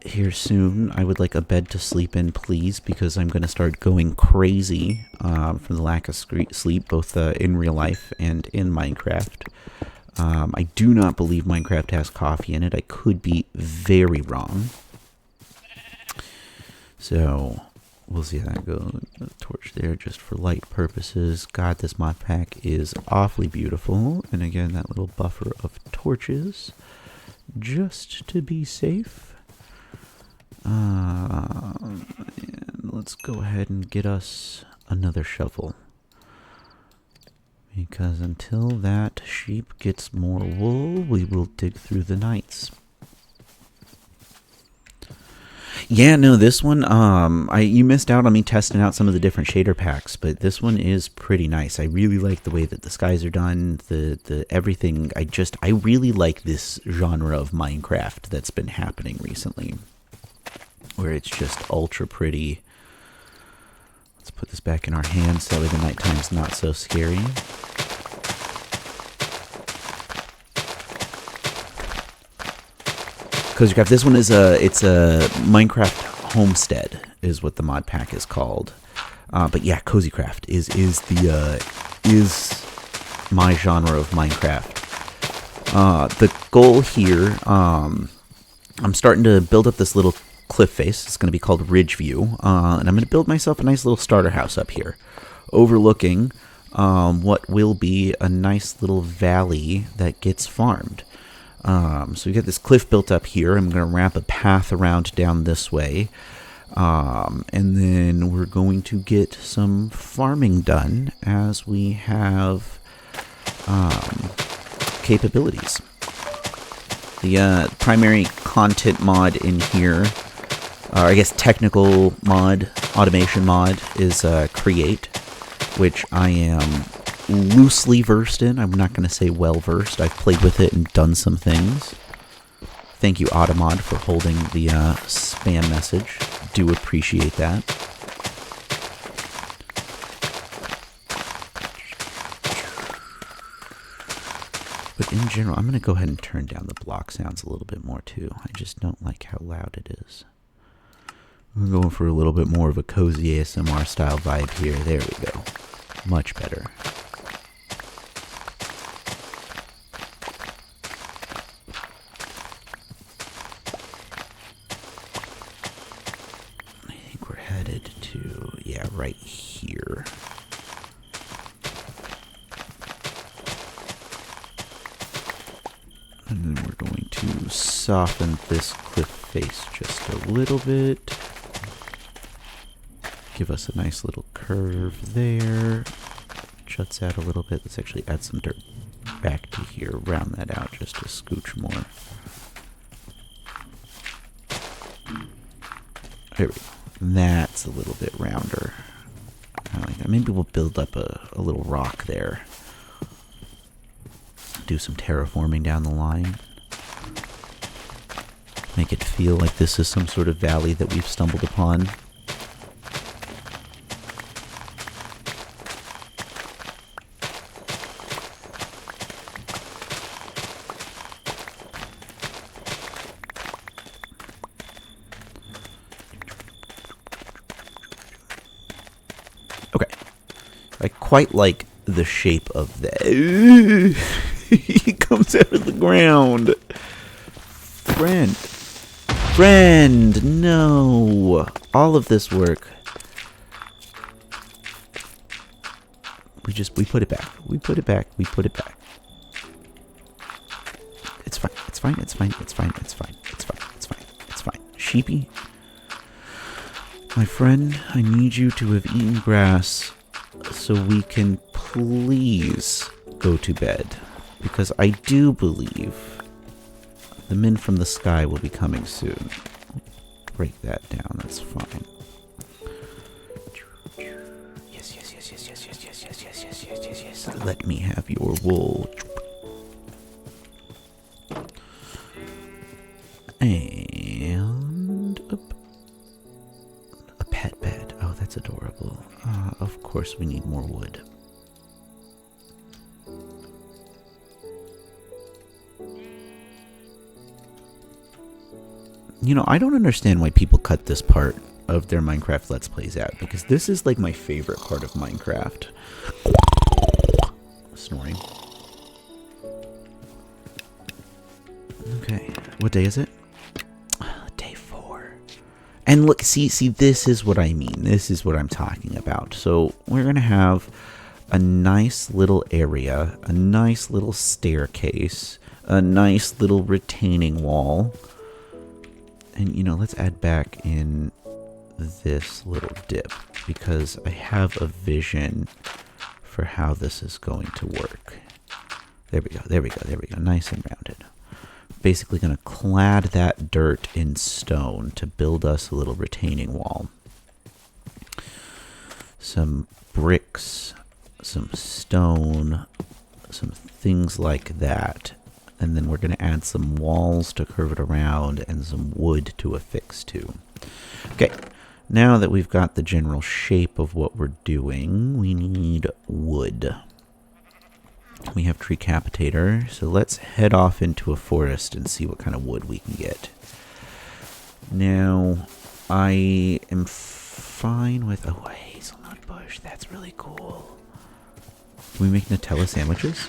here soon. I would like a bed to sleep in, please, because I'm gonna start going crazy from the lack of sleep, both in real life and in Minecraft. I do not believe Minecraft has coffee in it. I could be very wrong. So we'll see how that goes. A torch there just for light purposes. God, this mod pack is awfully beautiful. And again, that little buffer of torches just to be safe. And let's go ahead and get us another shovel. Because until that sheep gets more wool, we will dig through the nights. Yeah, no, this one, you missed out on me testing out some of the different shader packs, but this one is pretty nice. I really like the way that the skies are done, the everything. I really like this genre of Minecraft that's been happening recently, where it's just ultra pretty. Let's put this back in our hands so that way the nighttime's not so scary. Cozycraft. This one is it's a Minecraft Homestead is what the mod pack is called. But yeah, Cozycraft is my genre of Minecraft. The goal here, I'm starting to build up this little cliff face. It's going to be called Ridge View, and I'm going to build myself a nice little starter house up here, overlooking what will be a nice little valley that gets farmed. So we got this cliff built up here. I'm going to wrap a path around down this way. And then we're going to get some farming done as we have capabilities. The primary content mod in here, or I guess technical mod, automation mod, is Create, which I am loosely versed in. I'm not going to say well versed. I've played with it and done some things. Thank you, Automod, for holding the spam message. Do appreciate that. But in general, I'm going to go ahead and turn down the block sounds a little bit more too. I just don't like how loud it is. I'm going for a little bit more of a cozy ASMR style vibe here. There we go. Much better. soften this cliff face just a little bit. Give us a nice little curve there. Juts out a little bit. Let's actually add some dirt back to here. Round that out just a scooch more. There we go. That's a little bit rounder. I like that. Maybe we'll build up a little rock there. Do some terraforming down the line. Make it feel like this is some sort of valley that we've stumbled upon. Okay. I quite like the shape of that. He comes out of the ground. Friend, no. All of this work. We put it back. We put it back. It's fine. Sheepy, my friend, I need you to have eaten grass so we can please go to bed. Because I do believe the men from the sky will be coming soon. Break that down, that's fine. Yes. Let me have your wool. And a pet bed. Oh, that's adorable. Of course we need more wood. You know, I don't understand why people cut this part of their Minecraft Let's Plays out, because this is like my favorite part of Minecraft. Snoring. Okay, what day is it? Day 4. And look, see, this is what I mean. This is what I'm talking about. So we're going to have a nice little area, a nice little staircase, a nice little retaining wall. And, you know, let's add back in this little dip, because I have a vision for how this is going to work. There we go. Nice and rounded. Basically going to clad that dirt in stone to build us a little retaining wall. Some bricks, some stone, some things like that. And then we're going to add some walls to curve it around and some wood to affix to. Okay, now that we've got the general shape of what we're doing, we need wood. We have tree capitator, so let's head off into a forest and see what kind of wood we can get. Now, I am fine with... Oh, a hazelnut bush. That's really cool. Can we make Nutella sandwiches?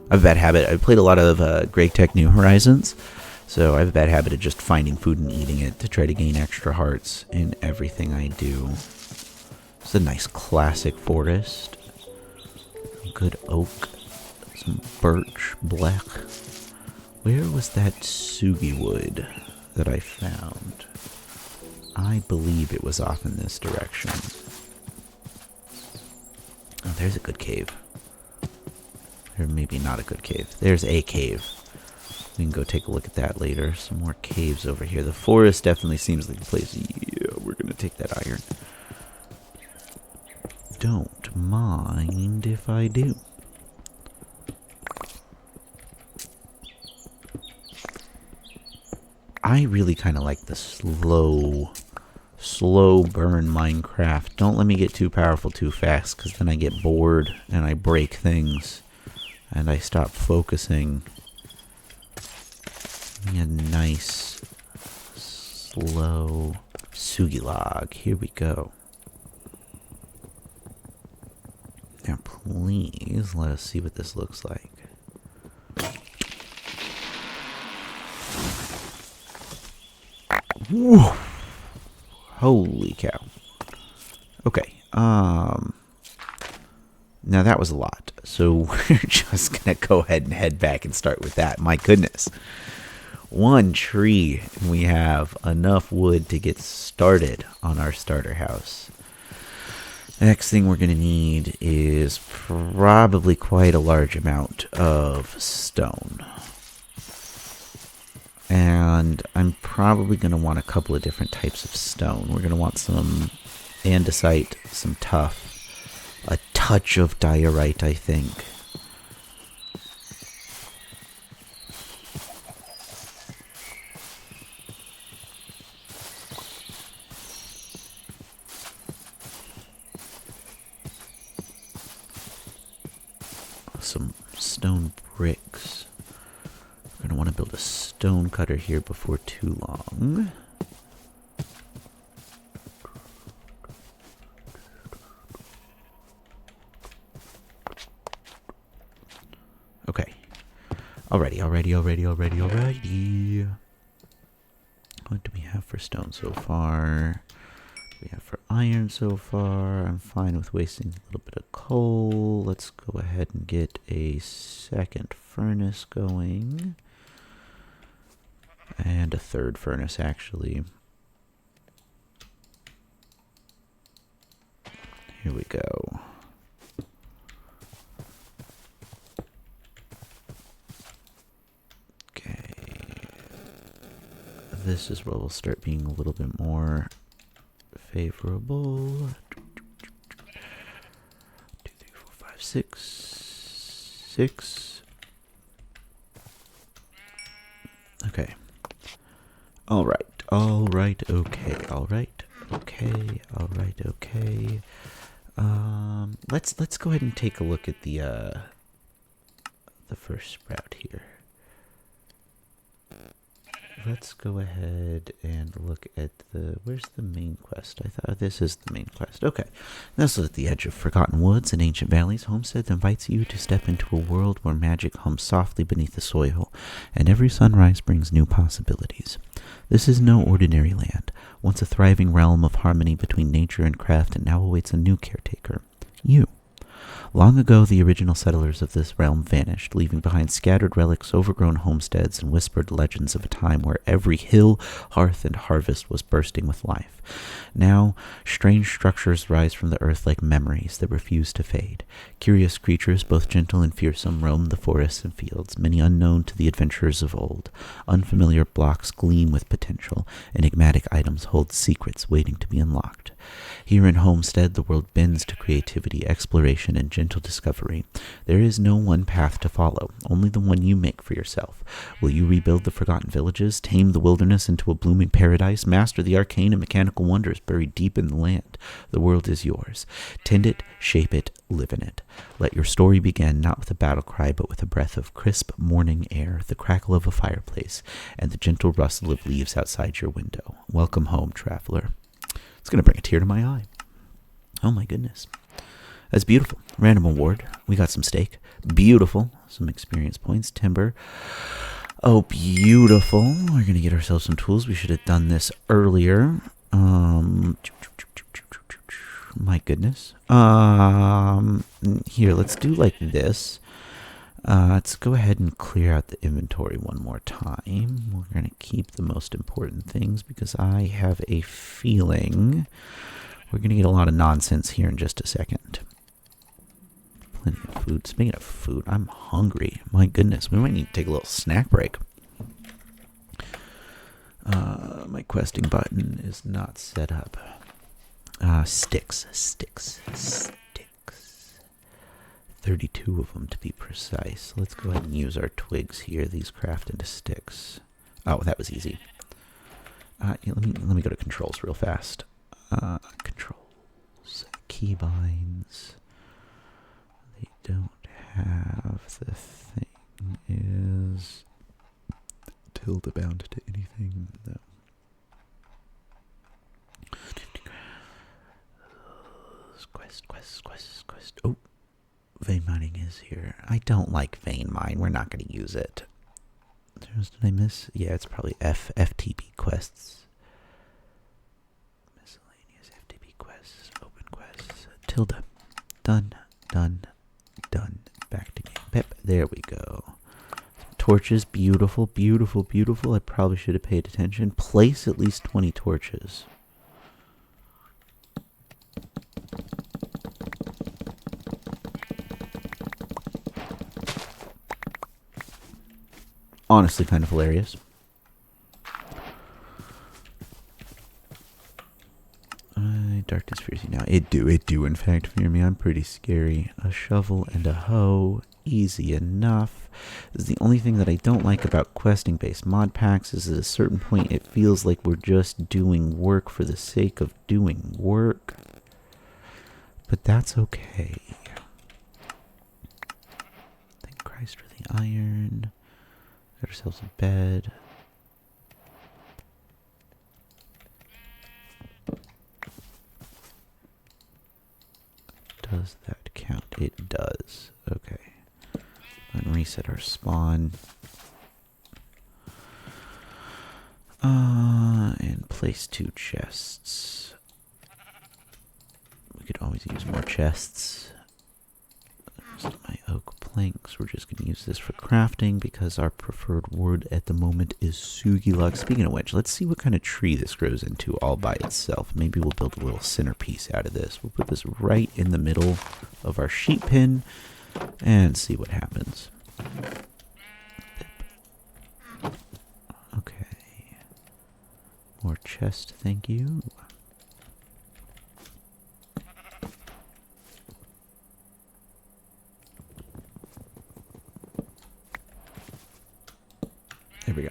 I have a bad habit. I played a lot of Great Tech New Horizons, so I have a bad habit of just finding food and eating it to try to gain extra hearts in everything I do. It's a nice classic forest. Good oak. Some birch, black. Where was that sugi wood that I found? I believe it was off in this direction. Oh, there's a good cave. Or maybe not a good cave. There's a cave. We can go take a look at that later. Some more caves over here. The forest definitely seems like the place. Yeah, we're going to take that iron. Don't mind if I do. I really kind of like the slow burn Minecraft. Don't let me get too powerful too fast, because then I get bored and I break things. And I stop focusing. A nice, slow sugi log. Here we go. Now, please let us see what this looks like. Whoa! Holy cow. Okay. Now that was a lot, so we're just going to go ahead and head back and start with that. My goodness. One tree, and we have enough wood to get started on our starter house. The next thing we're going to need is probably quite a large amount of stone. And I'm probably going to want a couple of different types of stone. We're going to want some andesite, some tuff, a touch of diorite, I think. Some stone bricks. We're going to want to build a stone cutter here before too long. Okay. Alrighty. What do we have for stone so far? We have for iron so far. I'm fine with wasting a little bit of coal. Let's go ahead and get a second furnace going. And a third furnace, actually. Here we go. Okay. This is where we'll start being a little bit more favorable. 2, 3, 4, 5, 6. Okay. All right. Okay. Let's go ahead and take a look at the first sprout here. Let's go ahead and look at where's the main quest? I thought this is the main quest. Okay. Nestled at the edge of forgotten woods and ancient valleys, Homestead invites you to step into a world where magic hums softly beneath the soil, and every sunrise brings new possibilities. This is no ordinary land. Once a thriving realm of harmony between nature and craft, and now awaits a new caretaker. You. Long ago, the original settlers of this realm vanished, leaving behind scattered relics, overgrown homesteads, and whispered legends of a time where every hill, hearth, and harvest was bursting with life. Now, strange structures rise from the earth like memories that refuse to fade. Curious creatures, both gentle and fearsome, roam the forests and fields, many unknown to the adventurers of old. Unfamiliar blocks gleam with potential. Enigmatic items hold secrets waiting to be unlocked. Here in Homestead, the world bends to creativity, exploration, and gentle discovery. There is no one path to follow, only the one you make for yourself. Will you rebuild the forgotten villages, tame the wilderness into a blooming paradise, master the arcane and mechanical wonders buried deep in the land? The world is yours. Tend it, shape it, live in it. Let your story begin not with a battle cry, but with a breath of crisp morning air, the crackle of a fireplace, and the gentle rustle of leaves outside your window. Welcome home, traveler. It's going to bring a tear to my eye. Oh my goodness. That's beautiful. Random award. We got some steak. Beautiful. Some experience points. Timber. Oh, beautiful. We're going to get ourselves some tools. We should have done this earlier. My goodness. Here, let's do like this. Let's go ahead and clear out the inventory one more time. We're going to keep the most important things because I have a feeling we're going to get a lot of nonsense here in just a second. Plenty of food. Speaking of food, I'm hungry. My goodness, we might need to take a little snack break. My questing button is not set up. Sticks. 32 of them to be precise. Let's go ahead and use our twigs here. These craft into sticks. Oh, that was easy. Let me go to controls real fast. Controls, keybinds. They don't have the thing is tilde bound to anything. No. Quest. Oh. Vein mining is here. I don't like vein mine. We're not going to use it. Did I miss? Yeah, it's probably FTP quests. Miscellaneous FTP quests. Open quests. Tilde. Done. Back to game. Pip. There we go. Torches. Beautiful, beautiful, beautiful. I probably should have paid attention. Place at least 20 torches. Honestly, kind of hilarious. Darkness fears you now. It do in fact fear me. I'm pretty scary. A shovel and a hoe. Easy enough. This is the only thing that I don't like about questing based mod packs is at a certain point it feels like we're just doing work for the sake of doing work. But that's okay. Thank Christ for the iron. Got ourselves a bed. Does that count? It does. Okay. And reset our spawn. And place 2 chests. We could always use more chests. There's my oak planks. We're just going to use this for crafting because our preferred wood at the moment is sugilog. Speaking of which, let's see what kind of tree this grows into all by itself. Maybe we'll build a little centerpiece out of this. We'll put this right in the middle of our sheep pen and see what happens. Okay. More chest, thank you. There we go.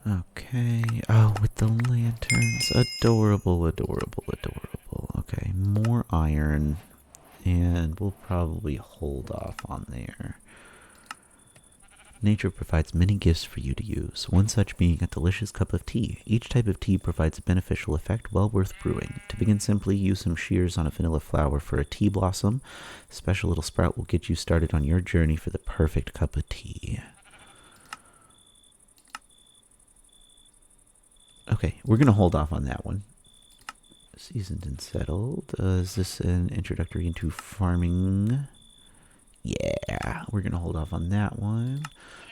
Okay. Oh, with the lanterns. Adorable, adorable, adorable. Okay, more iron. And we'll probably hold off on there. Nature provides many gifts for you to use, one such being a delicious cup of tea. Each type of tea provides a beneficial effect well worth brewing. To begin simply, use some shears on a vanilla flower for a tea blossom. A special little sprout will get you started on your journey for the perfect cup of tea. Okay, we're going to hold off on that one. Seasoned and settled. Is this an introductory into farming? Yeah, we're going to hold off on that one.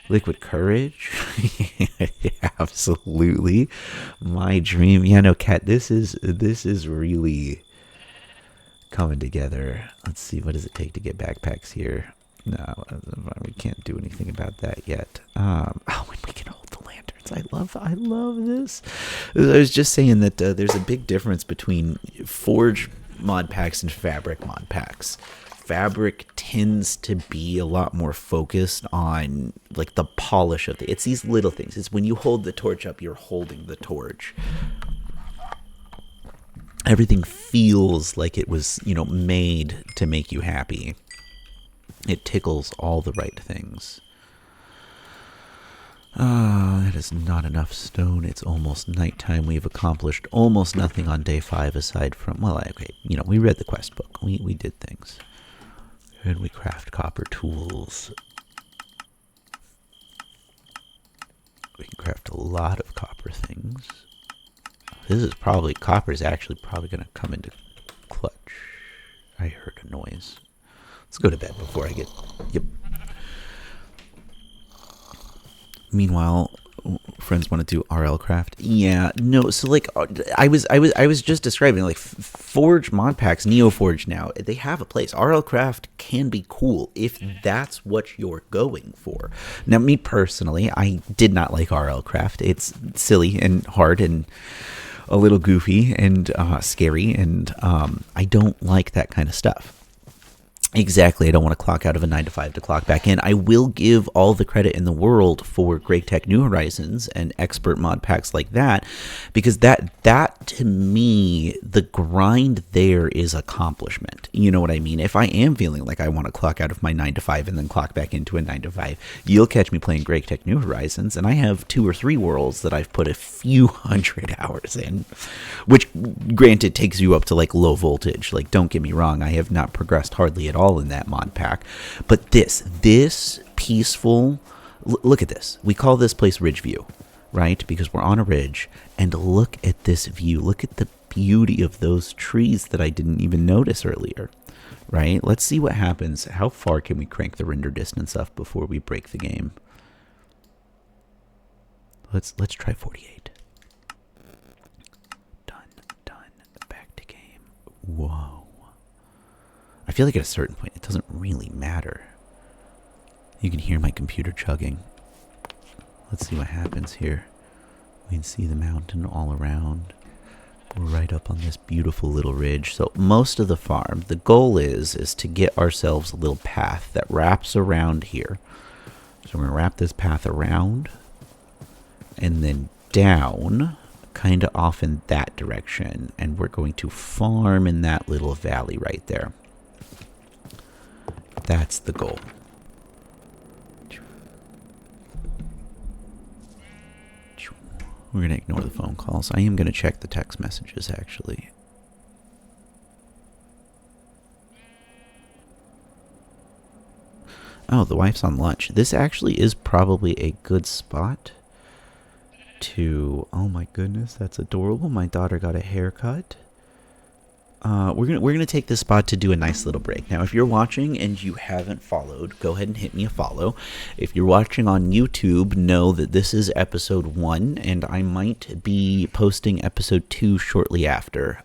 Liquid courage. Yeah, absolutely. My dream. Yeah, no, Cat, this is really coming together. Let's see, what does it take to get backpacks here? No, we can't do anything about that yet. Oh, and we can hold the lanterns. I love this. I was just saying that there's a big difference between Forge mod packs and Fabric mod packs. Fabric tends to be a lot more focused on like the polish of it's these little things. It's when you hold the torch up, you're holding the torch. Everything feels like it was, made to make you happy. It tickles all the right things. That is not enough stone. It's almost nighttime. We've accomplished almost nothing on day 5 aside from, we read the quest book. We did things. And we craft copper tools. We can craft a lot of copper things. Copper is actually probably going to come into clutch. I heard a noise. Let's go to bed before I get... Yep. Meanwhile, friends want to do RL craft. Yeah, no. So I was just describing Forge mod packs, NeoForge now. They have a place. RL craft can be cool if that's what you're going for. Now, me personally, I did not like RL craft. It's silly and hard and a little goofy and scary, and I don't like that kind of stuff. Exactly. I don't want to clock out of a 9 to 5 to clock back in. I will give all the credit in the world for Great Tech New Horizons and expert mod packs like that, because that to me, the grind there is accomplishment. You know what I mean? If I am feeling like I want to clock out of my 9 to 5 and then clock back into a 9 to 5, you'll catch me playing Great Tech New Horizons, and I have 2 or 3 worlds that I've put a few hundred hours in, which granted takes you up to low voltage. Don't get me wrong, I have not progressed hardly at all in that mod pack, but this peaceful, look at this. We call this place Ridge View, right? Because we're on a ridge, and look at this view. Look at the beauty of those trees that I didn't even notice earlier, right? Let's see what happens. How far can we crank the render distance up before we break the game? Let's try 48. Done. Back to game. Whoa. I feel like at a certain point it doesn't really matter. You can hear my computer chugging. Let's see what happens here. We can see the mountain all around. We're right up on this beautiful little ridge. So most of the farm, the goal is to get ourselves a little path that wraps around here. So we're going to wrap this path around and then down, kind of off in that direction. And we're going to farm in that little valley right there. That's the goal. We're going to ignore the phone calls. I am going to check the text messages, actually. Oh, the wife's on lunch. This actually is probably a good spot to... Oh my goodness, that's adorable. My daughter got a haircut. We're gonna take this spot to do a nice little break. Now, if you're watching and you haven't followed, go ahead and hit me a follow. If you're watching on YouTube, know that this is episode 1, and I might be posting episode 2 shortly after.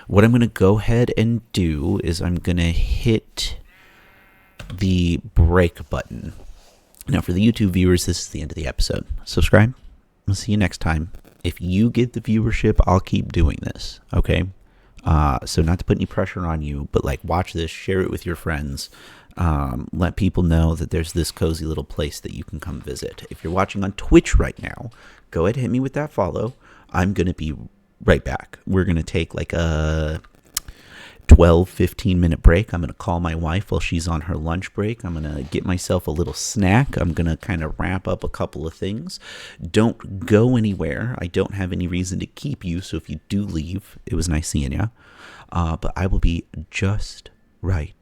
What I'm gonna go ahead and do is I'm gonna hit the break button. Now, for the YouTube viewers, this is the end of the episode. Subscribe. I'll see you next time. If you get the viewership, I'll keep doing this. Okay. So not to put any pressure on you, but like watch this, share it with your friends, let people know that there's this cozy little place that you can come visit. If you're watching on Twitch right now, go ahead and hit me with that follow. I'm going to be right back. We're going to take like a 12-15 minute break. I'm going to call my wife while she's on her lunch break. I'm going to get myself a little snack. I'm going to kind of wrap up a couple of things. Don't go anywhere. I don't have any reason to keep you, so if you do leave, it was nice seeing you. But I will be just right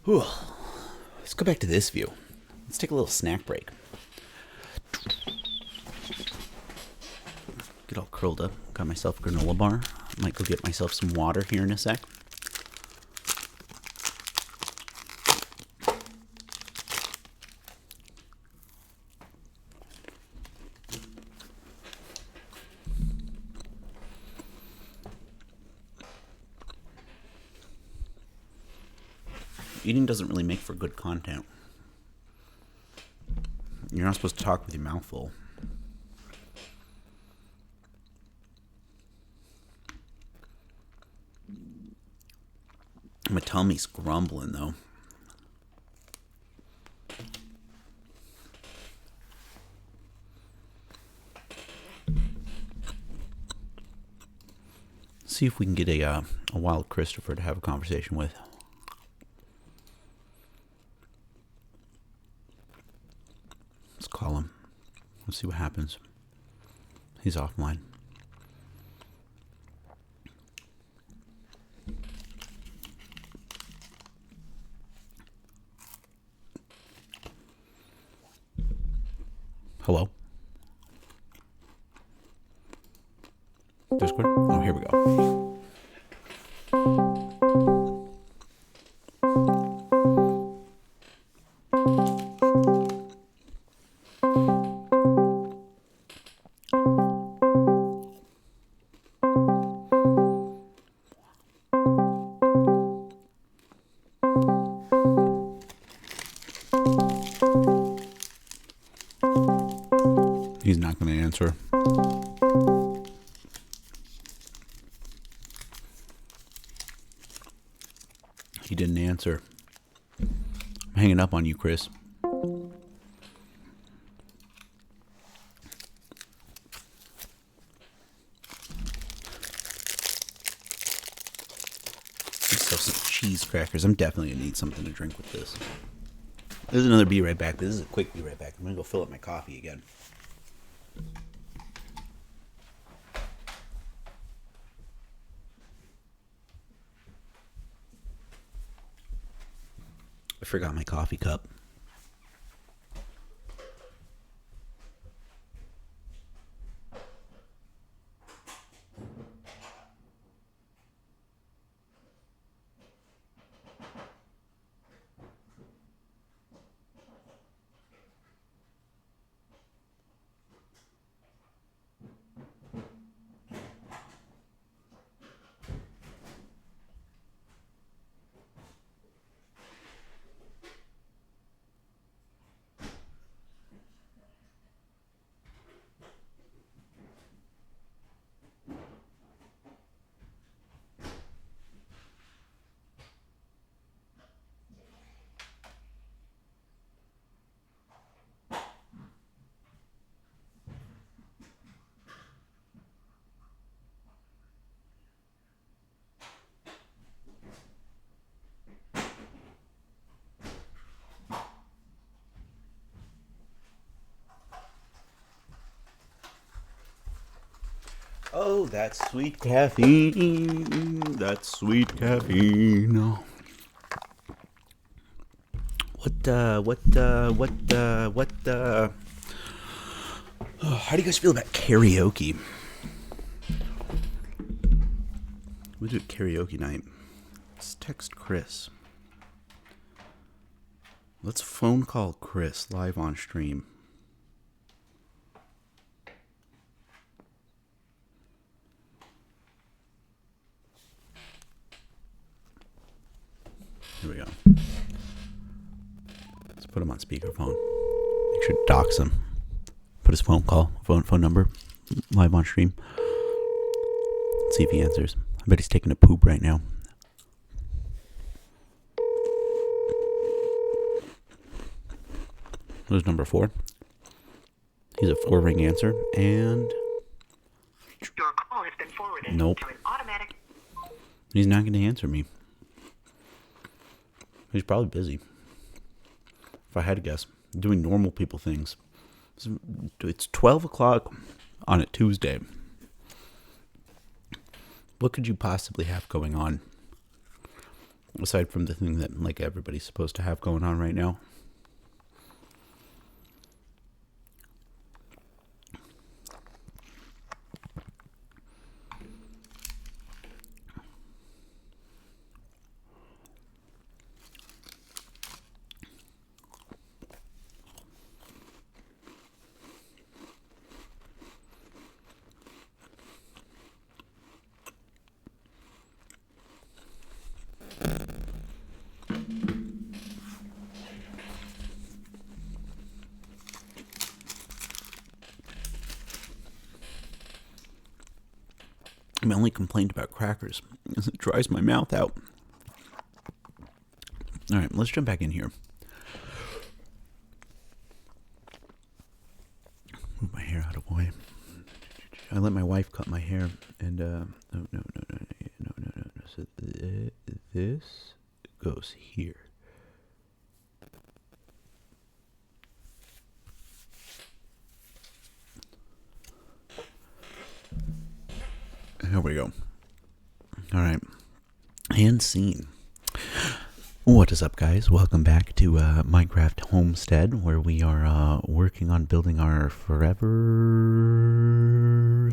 Whew. Let's go back to this view. Let's take a little snack break. Get all curled up. Got myself a granola bar. Might go get myself some water here in a sec. Eating doesn't really make for good content. You're not supposed to talk with your mouth full. My tummy's grumbling though. See if we can get a wild Christopher to have a conversation with. Let's call him. Let's see what happens. He's offline. Hello? Discord? Oh, here we go. He's not going to answer. He didn't answer. I'm hanging up on you, Chris. Myself some cheese crackers. I'm definitely going to need something to drink with this. There's another Be Right Back. This is a quick Be Right Back. I'm going to go fill up my coffee again. I forgot my coffee cup. Oh, that's sweet caffeine. That's sweet caffeine. How do you guys feel about karaoke? We do karaoke night. Let's text Chris. Let's phone call Chris live on stream. Here we go. Let's put him on speakerphone. Make sure to dox him. Put his phone number live on stream. Let's see if he answers. I bet he's taking a poop right now. There's number 4. He's a 4-ring answer, and your call has been forwarded nope. to an automatic. He's not going to answer me. He's probably busy. If I had to guess, doing normal people things. It's 12 o'clock on a Tuesday. What could you possibly have going on? Aside from the thing that like everybody's supposed to have going on right now. My only complaint about crackers is it dries my mouth out. All right, let's jump back in here. Move my hair out of the way. I let my wife cut my hair, and no. So this goes here. Here we go. All right. And scene. What is up, guys? Welcome back to Minecraft Homestead, where we are working on building our forever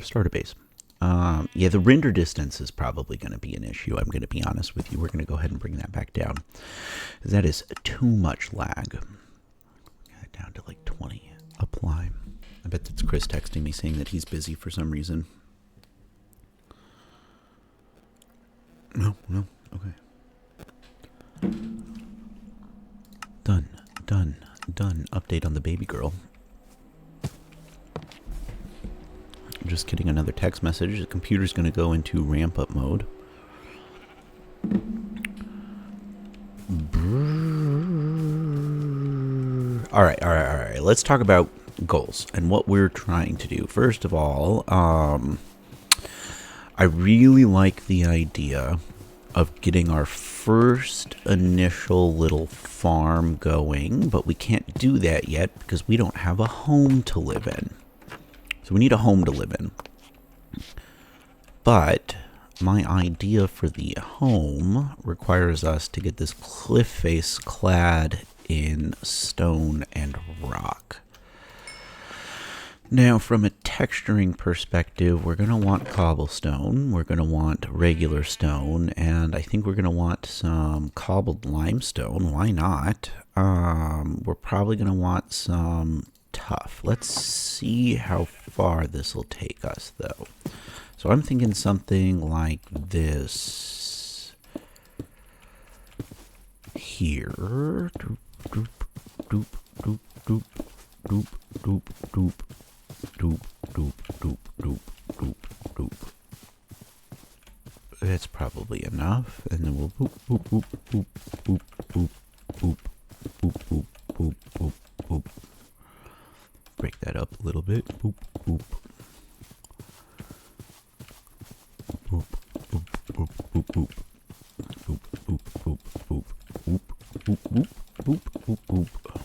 starter base. Yeah, the render distance is probably going to be an issue. I'm going to be honest with you. We're going to go ahead and bring that back down. That is too much lag. Down to like 20. Apply. I bet that's Chris texting me saying that he's busy for some reason. No, okay. Done. Update on the baby girl. Just getting another text message. The computer's going to go into ramp up mode. All right. Let's talk about goals and what we're trying to do. First of all, I really like the idea of getting our first initial little farm going, but we can't do that yet because we don't have a home to live in. So we need a home to live in. But my idea for the home requires us to get this cliff face clad in stone and rock. Now, from a texturing perspective, we're going to want cobblestone, we're going to want regular stone, and I think we're going to want some cobbled limestone. Why not? We're probably going to want some tuff. Let's see how far this will take us, though. So I'm thinking something like this here. Doop, doop, doop, doop, doop, doop, doop, doop. Doop, doop, doop, doop, doop, doop. That's probably enough. And then we'll boop, boop, boop, boop, boop, boop, boop, boop, boop, boop, boop, boop. Break that up a little bit. Boop, boop. Boop, boop, boop, boop, boop. Boop, boop, boop, boop, boop, boop, boop, boop, boop, boop.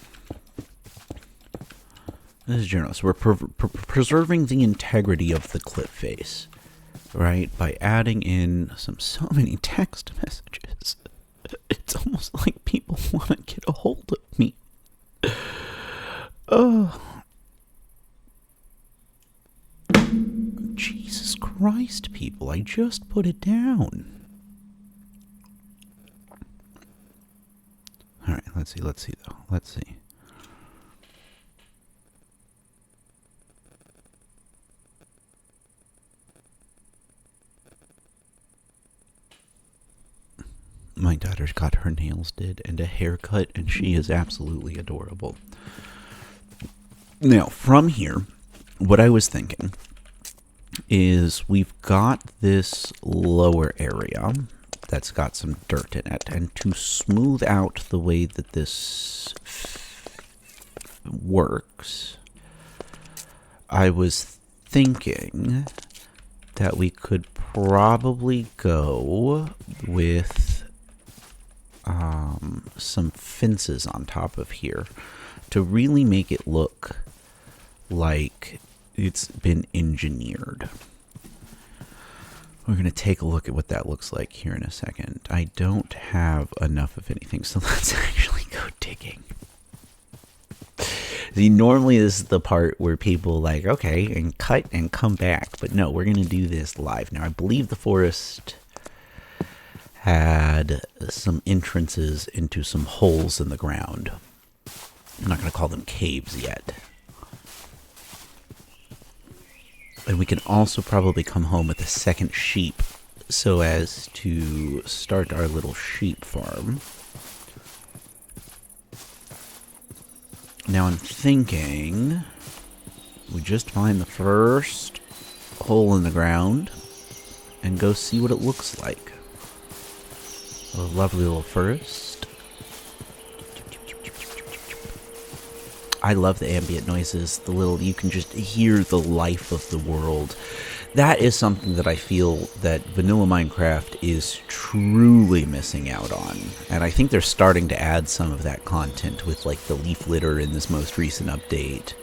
This is general. So we're preserving the integrity of the clip face, right? By adding in so many text messages. It's almost like people want to get a hold of me. Oh. Jesus Christ, people. I just put it down. All right, let's see though. Let's see. My daughter's got her nails did and a haircut, and she is absolutely adorable. Now, from here, what I was thinking is we've got this lower area that's got some dirt in it, and to smooth out the way that this works, I was thinking that we could probably go with some fences on top of here to really make it look like it's been engineered. We're going to take a look at what that looks like here in a second. I don't have enough of anything, so let's actually go digging. See, normally this is the part where people like, okay, and cut and come back. But no, we're going to do this live. Now, I believe the forest had some entrances into some holes in the ground. I'm not going to call them caves yet. And we can also probably come home with a second sheep so as to start our little sheep farm. Now I'm thinking we just find the first hole in the ground and go see what it looks like. A lovely little forest. I love the ambient noises, the little, you can just hear the life of the world. That is something that I feel that vanilla Minecraft is truly missing out on. And I think they're starting to add some of that content with like the leaf litter in this most recent update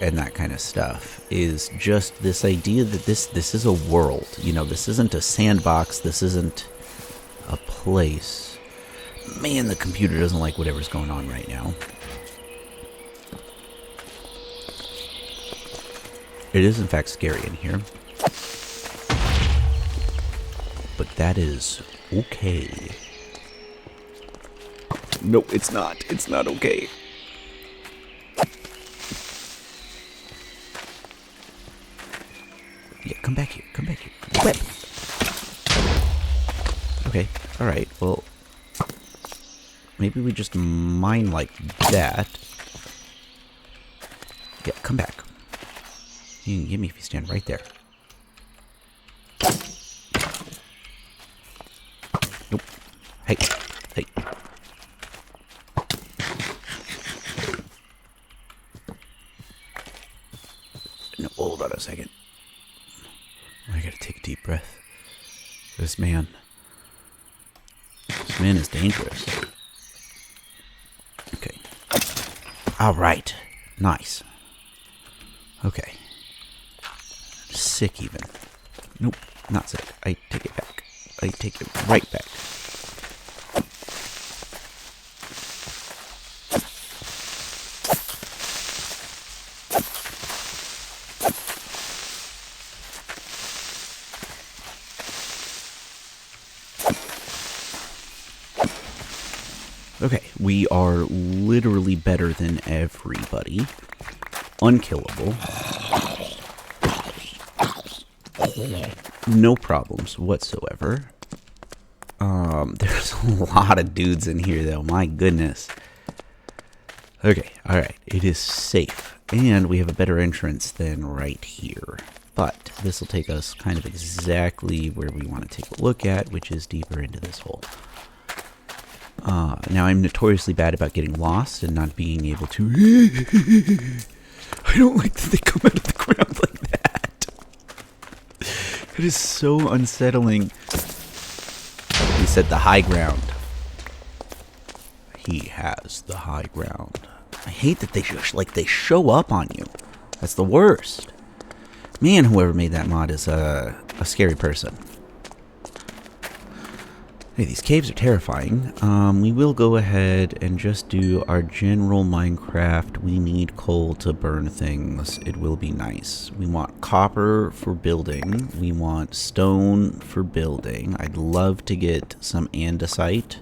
and that kind of stuff. Is just this idea that this is a world. You know, this isn't a sandbox, this isn't a place. Man, the computer doesn't like whatever's going on right now. It is, in fact, scary in here. But that is okay. No, it's not. It's not okay. Yeah, come back here. Come back here. Whip. Okay, alright. Well, maybe we just mine like that. Yeah, come back. You can get me if you stand right there. Nope. Hey. Hey. No, hold on a second. I gotta take a deep breath. This man is dangerous. Okay. Alright. Nice. Okay. Sick even. Nope, not sick. I take it back. I take it right back. Okay, we are literally better than everybody. Unkillable. No problems whatsoever. There's a lot of dudes in here, though. My goodness. Okay, alright. It is safe. And we have a better entrance than right here. But this will take us kind of exactly where we want to take a look at, which is deeper into this hole. Now, I'm notoriously bad about getting lost and not being able to... I don't like that they come out of the ground like that. It is so unsettling. He said the high ground. He has the high ground. I hate that they show up on you. That's the worst. Man, whoever made that mod is a scary person. Hey, these caves are terrifying. We will go ahead and just do our general Minecraft. We need coal to burn things. It will be nice. We want copper for building. We want stone for building. I'd love to get some andesite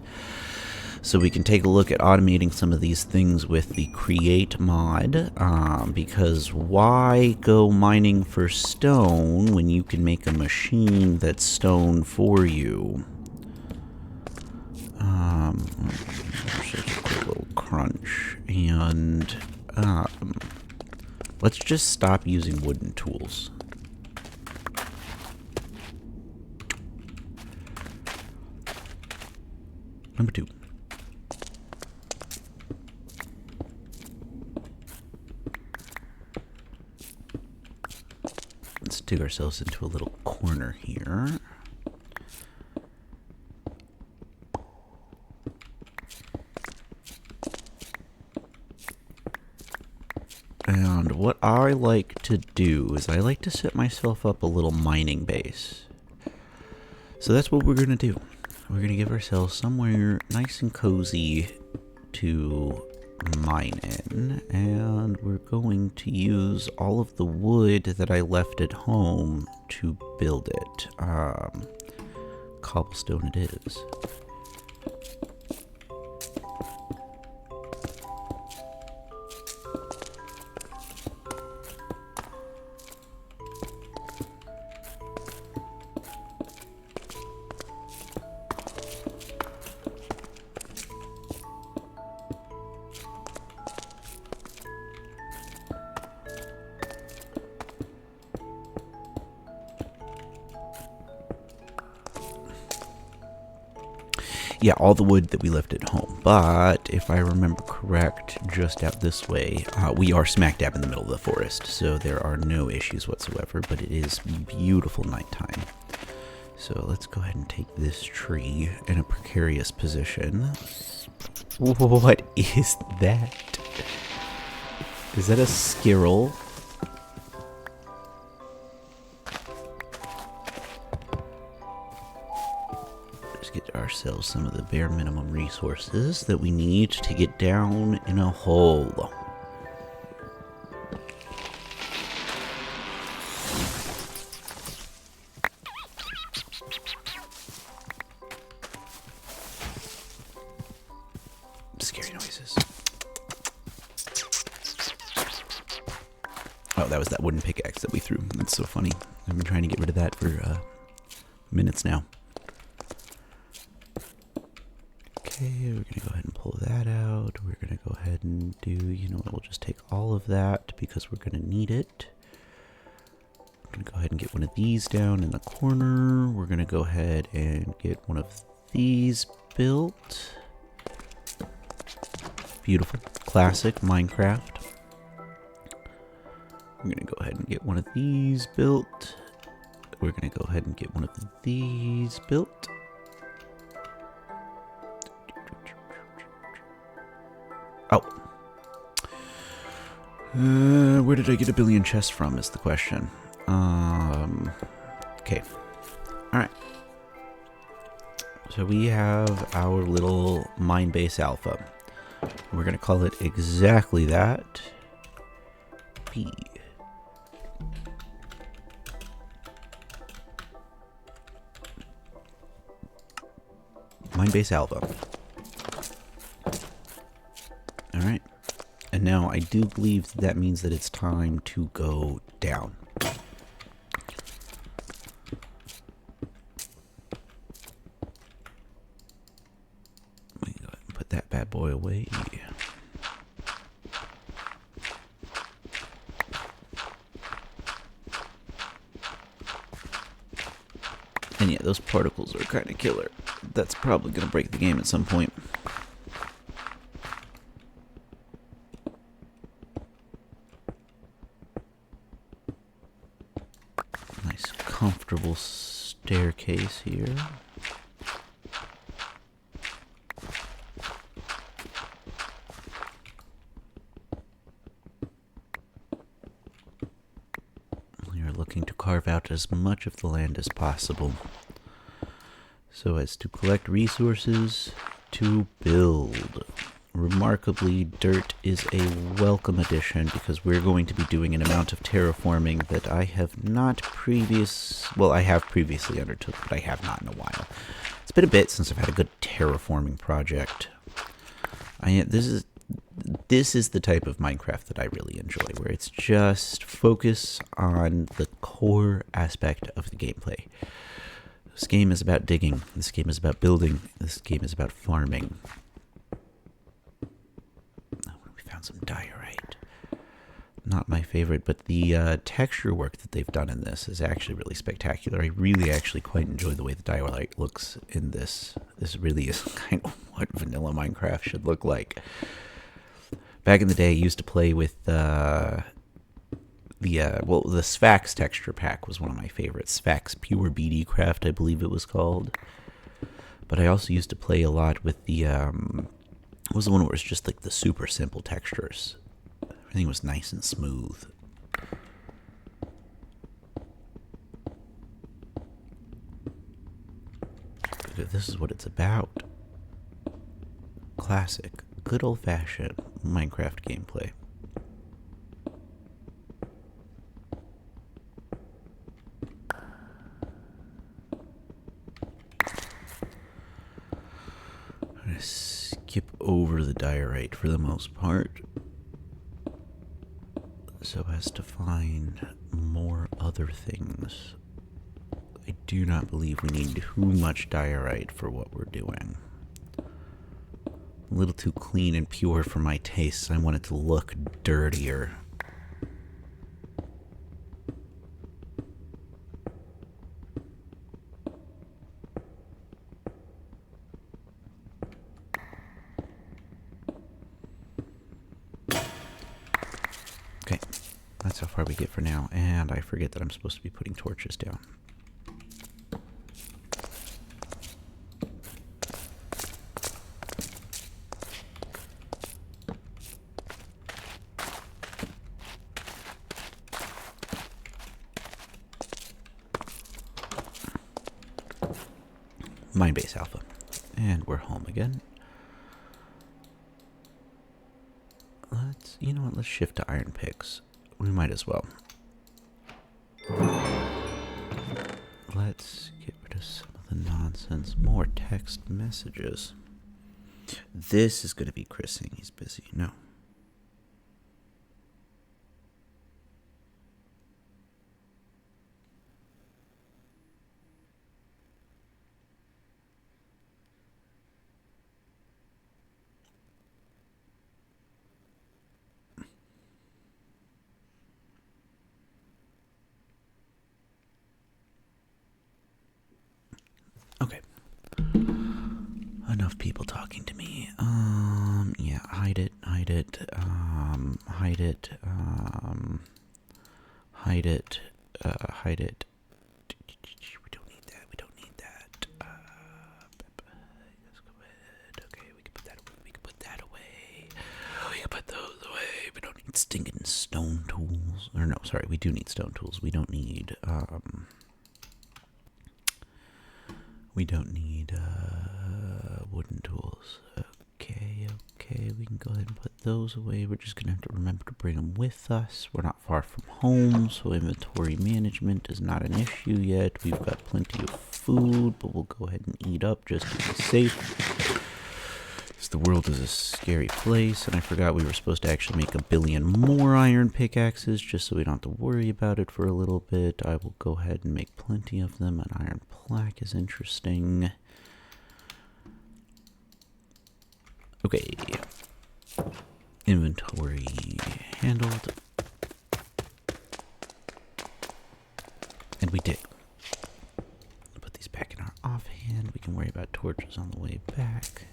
so we can take a look at automating some of these things with the create mod. Because why go mining for stone when you can make a machine that's stone for you? Just a quick little crunch, and let's just stop using wooden tools. Number 2. Let's dig ourselves into a little corner here. And what I like to do is I like to set myself up a little mining base. So that's what we're gonna do. We're gonna give ourselves somewhere nice and cozy to mine in, and we're going to use all of the wood that I left at home to build it. Cobblestone it is. Yeah, all the wood that we left at home. But if I remember correct, just out this way, we are smack dab in the middle of the forest, so there are no issues whatsoever, but it is beautiful nighttime. So let's go ahead and take this tree in a precarious position. What is that? Is that a squirrel? Get ourselves some of the bare minimum resources that we need to get down in a hole. Scary noises. Oh, that was that wooden pickaxe that we threw. That's so funny. I've been trying to get rid of that for minutes now. Okay, we're going to go ahead and pull that out. We're going to go ahead and do, you know what, we'll just take all of that because we're going to need it. I'm going to go ahead and get one of these down in the corner. We're going to go ahead and get one of these built. Beautiful. Classic Minecraft. We're going to go ahead and get one of these built. We're going to go ahead and get one of these built. Oh. Where did I get a billion chests from is the question. Okay. Alright. So we have our little mine base alpha. We're going to call it exactly that. P. Mine base alpha. Alright, and now I do believe that means that it's time to go down. We go ahead and put that bad boy away. And yeah, those particles are kind of killer. That's probably going to break the game at some point. Nice comfortable staircase here. We are looking to carve out as much of the land as possible so as to collect resources to build. Remarkably, dirt is a welcome addition because we're going to be doing an amount of terraforming that I have not I have previously undertook, but I have not in a while. It's been a bit since I've had a good terraforming project. This is the type of Minecraft that I really enjoy, where it's just focus on the core aspect of the gameplay. This game is about digging. This game is about building. This game is about farming. Some diorite. Not my favorite, but the texture work that they've done in this is actually really spectacular. I really actually quite enjoy the way the diorite looks in this. This really is kind of what vanilla Minecraft should look like. Back in the day, I used to play with the Sphax texture pack was one of my favorites. Sphax Pure BD Craft, I believe it was called. But I also used to play a lot with the it was the one where it was just like the super simple textures. Everything was nice and smooth. Okay, this is what it's about. Classic, good old-fashioned Minecraft gameplay. I'm gonna skip over the diorite for the most part, so as to find more other things. I do not believe we need too much diorite for what we're doing. A little too clean and pure for my tastes. I want it to look dirtier. Okay, that's how far we get for now, and I forget that I'm supposed to be putting torches down. Minebase Alpha. And we're home again. You know what, let's shift to iron picks. We might as well. Let's get rid of some of the nonsense. More text messages. This is going to be Chris saying he's busy. No. Okay. Enough people talking to me. Yeah, hide it, hide it, hide it, hide it, hide it. We don't need that, we don't need that. Let's go ahead. Okay, we can put that away, we can put that away. We can put those away. We don't need stinking stone tools. Or no, sorry, we do need stone tools. We don't need, wooden tools. Okay, we can go ahead and put those away. We're just going to have to remember to bring them with us. We're not far from home, so inventory management is not an issue yet. We've got plenty of food, but we'll go ahead and eat up just to be safe. The world is a scary place, and I forgot we were supposed to actually make 1 billion more iron pickaxes, just so we don't have to worry about it for a little bit. I will go ahead and make plenty of them. An iron plaque is interesting. Okay. Inventory handled. And we did. Put these back in our offhand. We can worry about torches on the way back.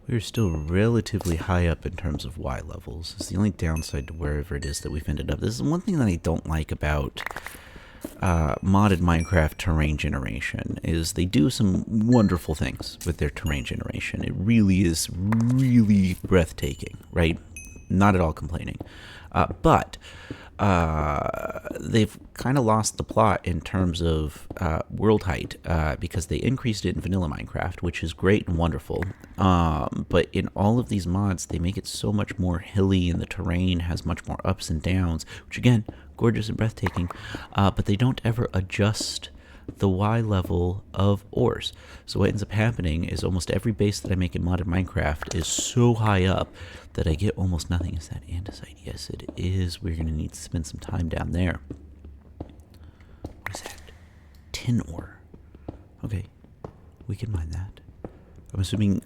We're still relatively high up in terms of Y levels. It's the only downside to wherever it is that we've ended up. This is one thing that I don't like about modded Minecraft terrain generation, is they do some wonderful things with their terrain generation. It really is really breathtaking, right? Not at all complaining. But they've kind of lost the plot in terms of world height because they increased it in vanilla Minecraft, which is great and wonderful. But in all of these mods, they make it so much more hilly, and the terrain has much more ups and downs, which again, gorgeous and breathtaking. But they don't ever adjust the Y level of ores. So what ends up happening is almost every base that I make in modded Minecraft is so high up that I get almost nothing. Is that andesite? Yes, it is. We're going to need to spend some time down there. What is that? Tin ore. Okay, we can mine that. I'm assuming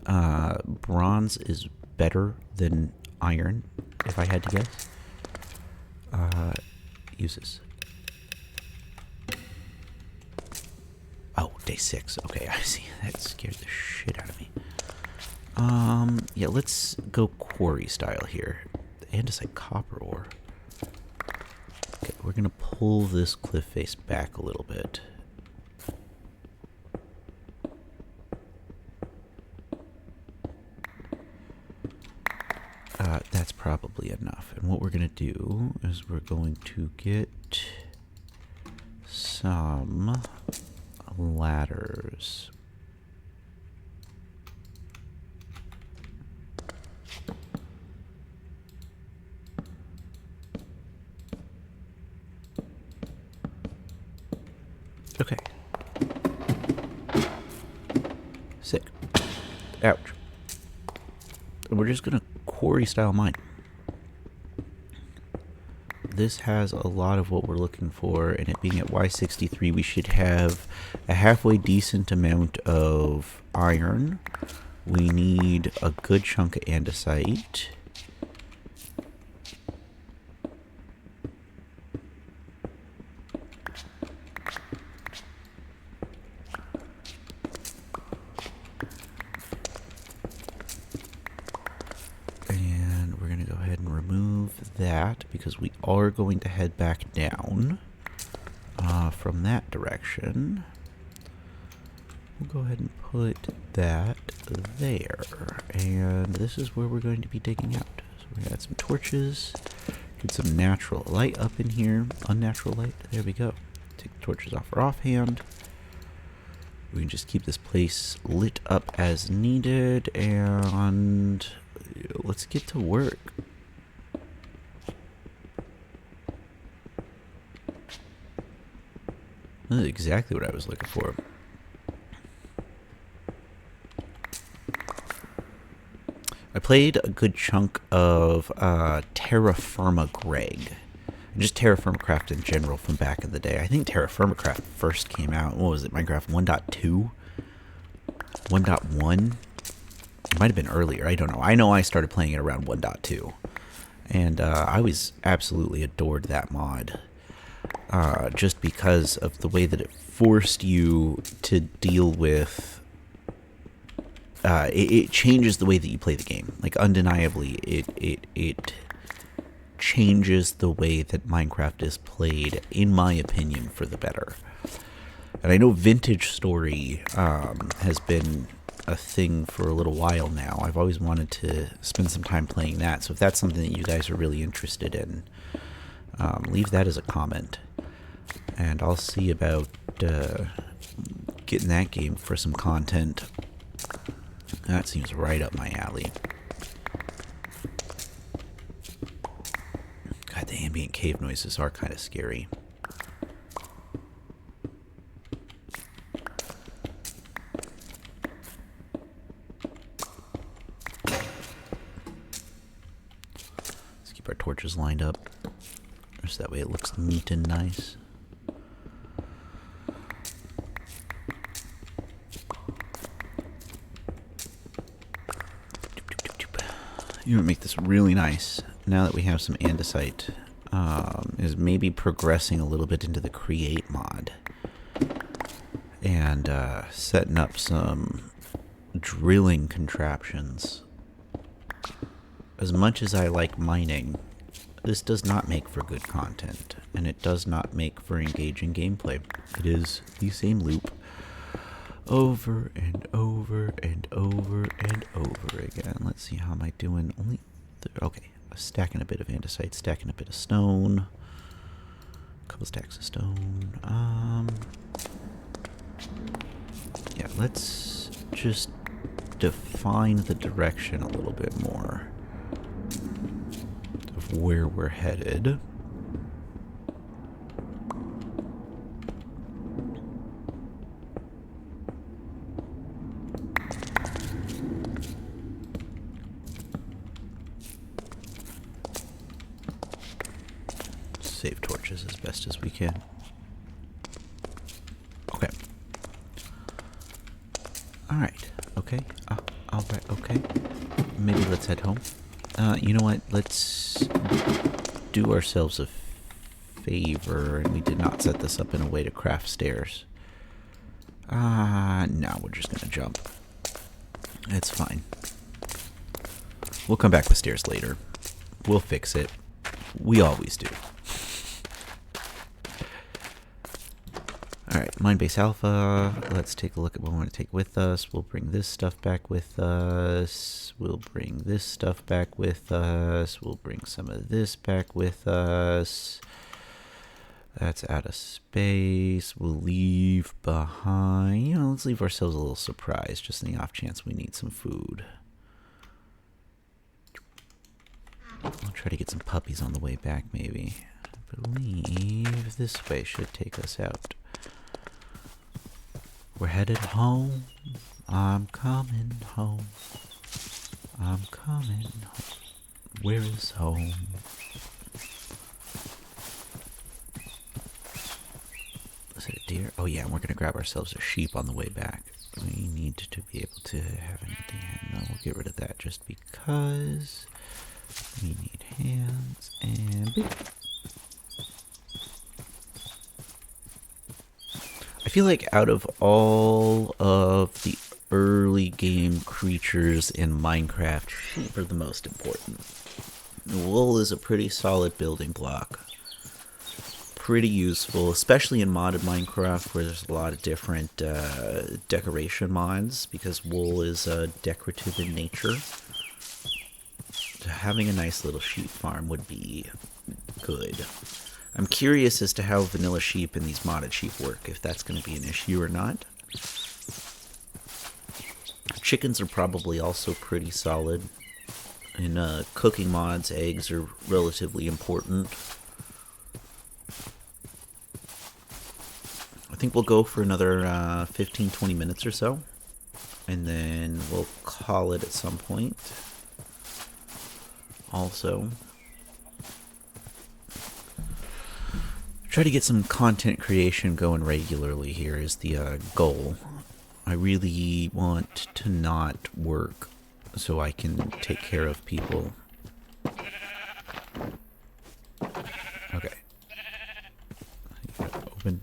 bronze is better than iron, if I had to guess. Uses. Oh, day 6. Okay, I see. That scared the shit out of me. Yeah, let's go quarry style here. The andesite copper ore. Okay, we're gonna pull this cliff face back a little bit. That's probably enough. And what we're gonna do is we're going to get some ladders. Okay. Sick. Ouch. And we're just gonna quarry style mine. This has a lot of what we're looking for, and it being at Y63, we should have a halfway decent amount of iron. We need a good chunk of andesite. And we're going to go ahead and remove that because we are going to head back down from that direction. We'll go ahead and put that there. And this is where we're going to be digging out. So we're going to add some torches, get some natural light up in here. Unnatural light. There we go. Take the torches off our offhand. We can just keep this place lit up as needed, and let's get to work. This is exactly what I was looking for. I played a good chunk of Terra Firma Greg. Just Terra Firma Craft in general from back in the day. I think Terra Firma Craft first came out. What was it? Minecraft 1.2? 1.1? It might have been earlier. I don't know. I know I started playing it around 1.2. And I was absolutely adored that mod. Just because of the way that it forced you to deal with... it changes the way that you play the game. Like, undeniably, it changes the way that Minecraft is played, in my opinion, for the better. And I know Vintage Story has been a thing for a little while now. I've always wanted to spend some time playing that, so if that's something that you guys are really interested in, leave that as a comment. And I'll see about getting that game for some content. That seems right up my alley. God, the ambient cave noises are kind of scary. Let's keep our torches lined up, just that way it looks neat and nice. You know what make this really nice, now that we have some andesite, is maybe progressing a little bit into the create mod and setting up some drilling contraptions. As much as I like mining, this does not make for good content, and it does not make for engaging gameplay. It is the same loop over and over and over and over again. Let's see, how am I doing? Only okay, stacking a bit of andesite, stacking a bit of stone, a couple stacks of stone. Yeah, let's just define the direction a little bit more of where we're headed. Save torches as best as we can. Okay. Alright. Okay. Alright. Okay. Maybe let's head home. You know what? Let's do ourselves a favor. And we did not set this up in a way to craft stairs. No, we're just gonna jump. It's fine. We'll come back with stairs later. We'll fix it. We always do. Alright, Mine Base Alpha. Let's take a look at what we want to take with us. We'll bring this stuff back with us. We'll bring this stuff back with us. We'll bring some of this back with us. That's out of space. We'll leave behind. Let's leave ourselves a little surprise just in the off chance we need some food. I'll try to get some puppies on the way back, maybe. I believe this way should take us out. We're headed home. I'm coming home. I'm coming home. Where is home? Is it a deer? Oh yeah, we're gonna grab ourselves a sheep on the way back. We need to be able to have anything. No, we'll get rid of that just because we need hands and beep. I feel like out of all of the early game creatures in Minecraft, sheep are the most important. Wool is a pretty solid building block. Pretty useful, especially in modded Minecraft where there's a lot of different decoration mods because wool is decorative in nature. So having a nice little sheep farm would be good. I'm curious as to how vanilla sheep and these modded sheep work, if that's going to be an issue or not. Chickens are probably also pretty solid. In cooking mods, eggs are relatively important. I think we'll go for another 15-20 minutes or so, and then we'll call it at some point. Also, try to get some content creation going regularly here is the goal. I really want to not work so I can take care of people. Okay. Open,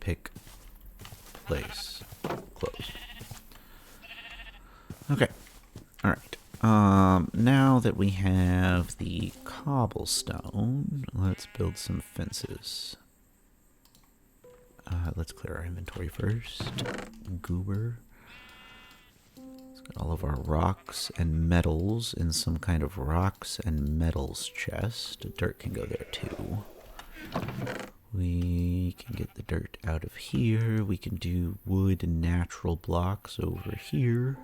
pick, place, close. Okay. Alright. Now that we have the cobblestone, let's build some fences. Let's clear our inventory first. Goober. Let's get all of our rocks and metals in some kind of rocks and metals chest. Dirt can go there too. We can get the dirt out of here. We can do wood and natural blocks over here.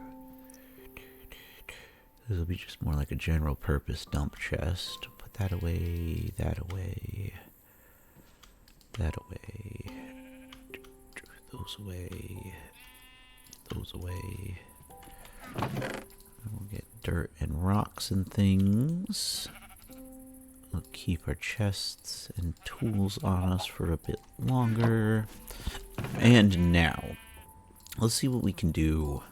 This will be just more like a general purpose dump chest. Put that away, that away, that away. Those away, those away. We'll get dirt and rocks and things. We'll keep our chests and tools on us for a bit longer. And now, let's see what we can do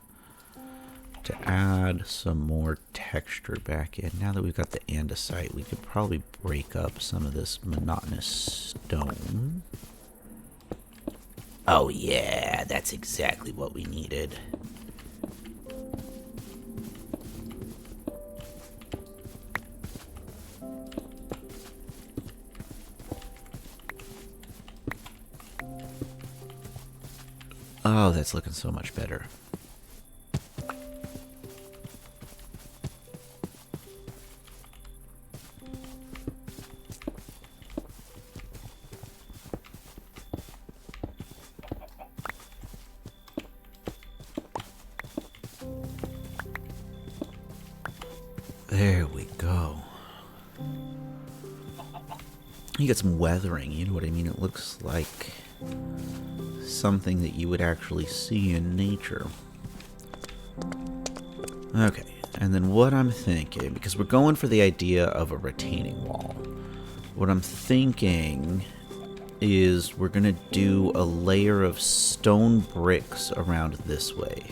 to add some more texture back in. Now that we've got the andesite, we could probably break up some of this monotonous stone. Oh yeah, that's exactly what we needed. Oh, that's looking so much better. There we go. You get some weathering, you know what I mean? It looks like something that you would actually see in nature. Okay, and then what I'm thinking, because we're going for the idea of a retaining wall, what I'm thinking is we're going to do a layer of stone bricks around this way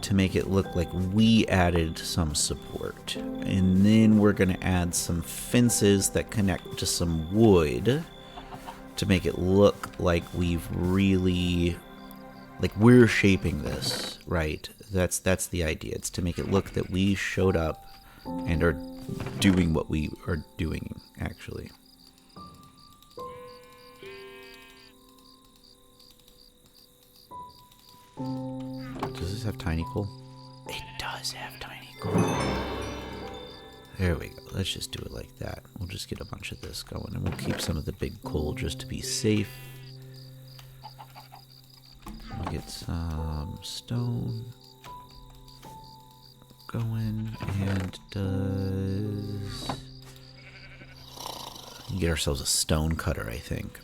to make it look like we added some support. And then we're going to add some fences that connect to some wood to make it look like we've really, like we're shaping this, right? That's the idea. It's to make it look that we showed up and are doing what we are doing, actually. Does this have tiny coal? It does have tiny coal. There we go. Let's just do it like that. We'll just get a bunch of this going, and we'll keep some of the big coal just to be safe. We'll get some stone going, and get ourselves a stone cutter, I think.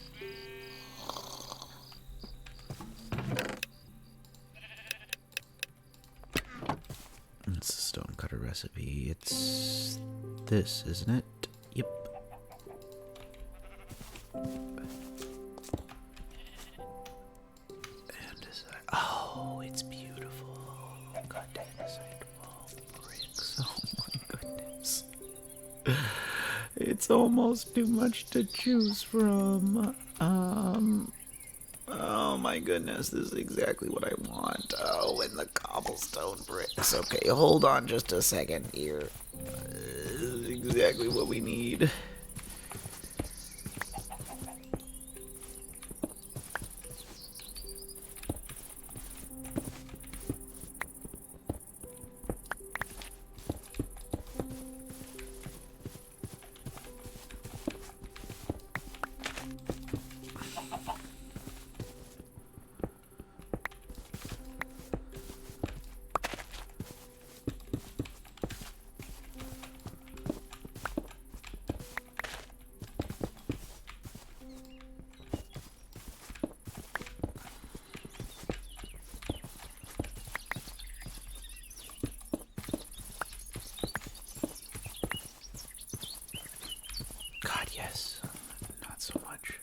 It's a stone cutter recipe. It's this, isn't it? Yep. And is that, oh, it's beautiful. God damn, wall bricks. Oh my goodness. It's almost too much to choose from. Oh my goodness, this is exactly what I want. Oh, and the cobblestone bricks. Okay, hold on just a second here. This is exactly what we need. God, yes. Not so much.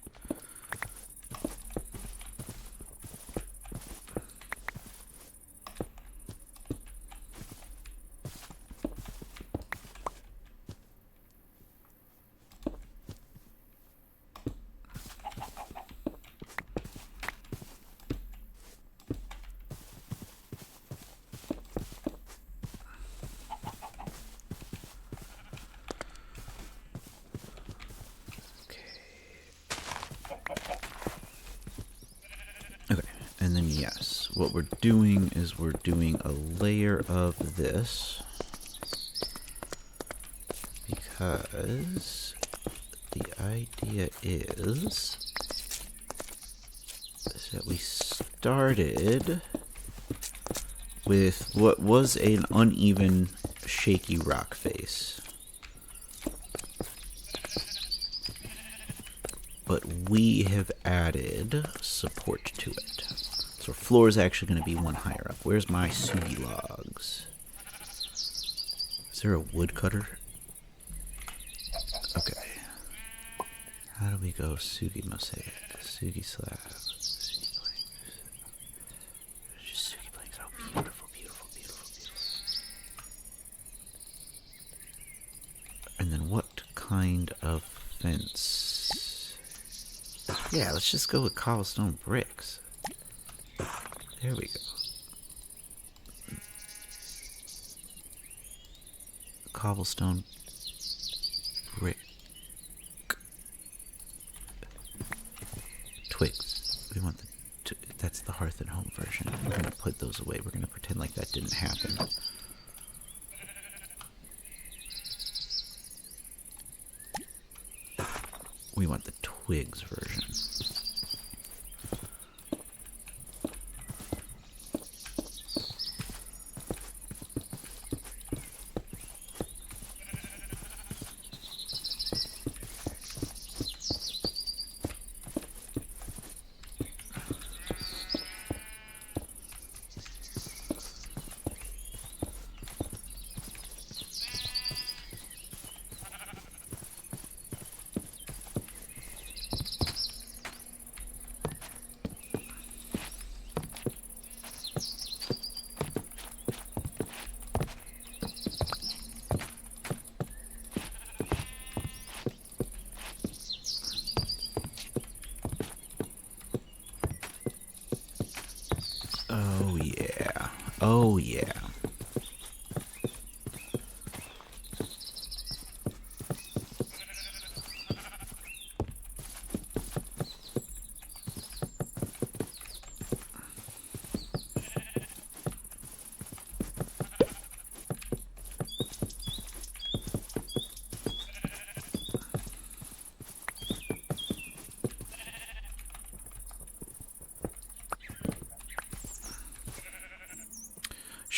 Okay, and then yes, what we're doing is we're doing a layer of this because the idea is that we started with what was an uneven, shaky rock face. But we have added support to it. So our floor is actually going to be one higher up. Where's my sugi logs? Is there a woodcutter? Okay. How do we go sugi mosaic? Sugi slab. Sugi planks. Just sugi planks. Oh, beautiful, beautiful, beautiful, beautiful. And then what kind of fence? Yeah, let's just go with cobblestone bricks. There we go. Cobblestone brick. Twigs. We want that's the Hearth and Home version. We're going to put those away. We're going to pretend like that didn't happen. We want the twigs version. Oh yeah. Oh yeah.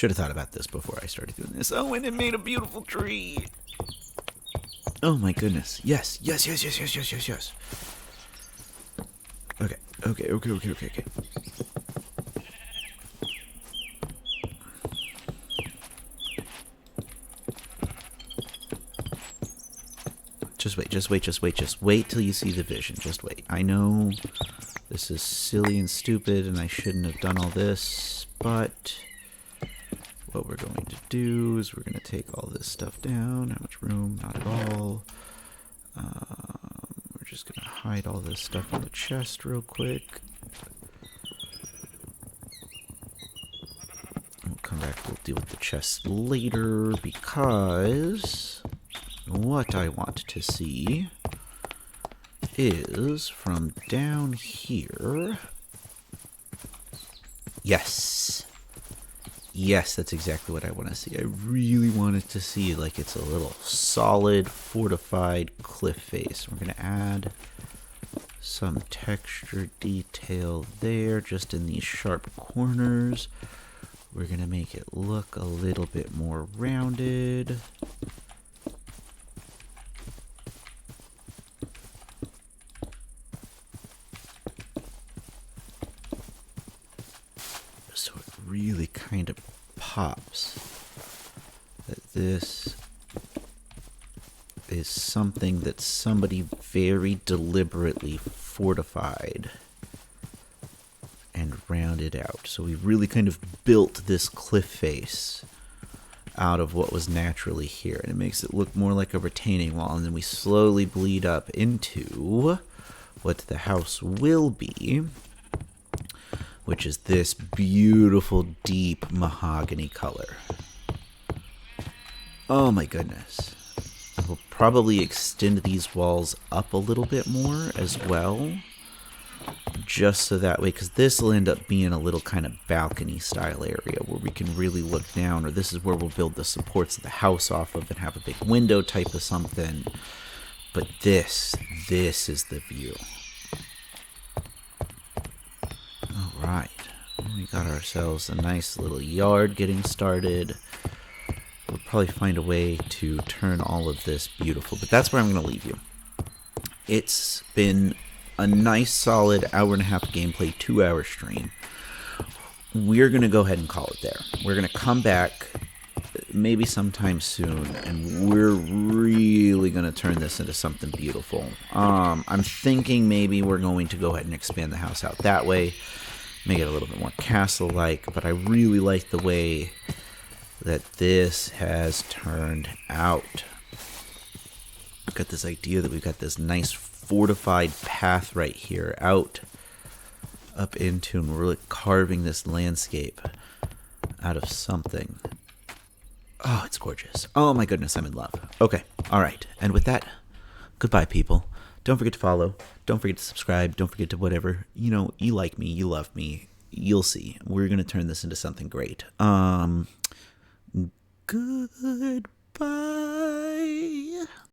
Should have thought about this before I started doing this. Oh, and it made a beautiful tree. Oh my goodness. Yes. Okay. Just wait till you see the vision. Just wait. I know this is silly and stupid and I shouldn't have done all this, but what we're going to do is we're going to take all this stuff down. How much room? Not at all. We're just going to hide all this stuff in the chest real quick. We'll come back, we'll deal with the chest later, because what I want to see is from down here. Yes, that's exactly what I want to see. I really want it to see like it's a little solid, fortified cliff face. We're going to add some texture detail there, just in these sharp corners. We're going to make it look a little bit more rounded. So it really kind of pops that this is something that somebody very deliberately fortified and rounded out. So we really kind of built this cliff face out of what was naturally here, and it makes it look more like a retaining wall, and then we slowly bleed up into what the house will be, which is this beautiful deep mahogany color. Oh my goodness. We'll probably extend these walls up a little bit more as well, just so that way, because this will end up being a little kind of balcony style area where we can really look down, or this is where we'll build the supports of the house off of and have a big window type of something. But this is the view. Alright, we got ourselves a nice little yard getting started. We'll probably find a way to turn all of this beautiful, but that's where I'm going to leave you. It's been a nice solid hour and a half gameplay, 2-hour stream. We're going to go ahead and call it there. We're going to come back maybe sometime soon, and we're really going to turn this into something beautiful. I'm thinking maybe we're going to go ahead and expand the house out that way, make it a little bit more castle-like, but I really like the way that this has turned out. I've got this idea that we've got this nice fortified path right here out up into, and we're really carving this landscape out of something. Oh, it's gorgeous. Oh my goodness, I'm in love. Okay, alright, and with that, goodbye people. Don't forget to follow, don't forget to subscribe, don't forget to whatever, you like me, you love me, you'll see. We're gonna turn this into something great. Goodbye.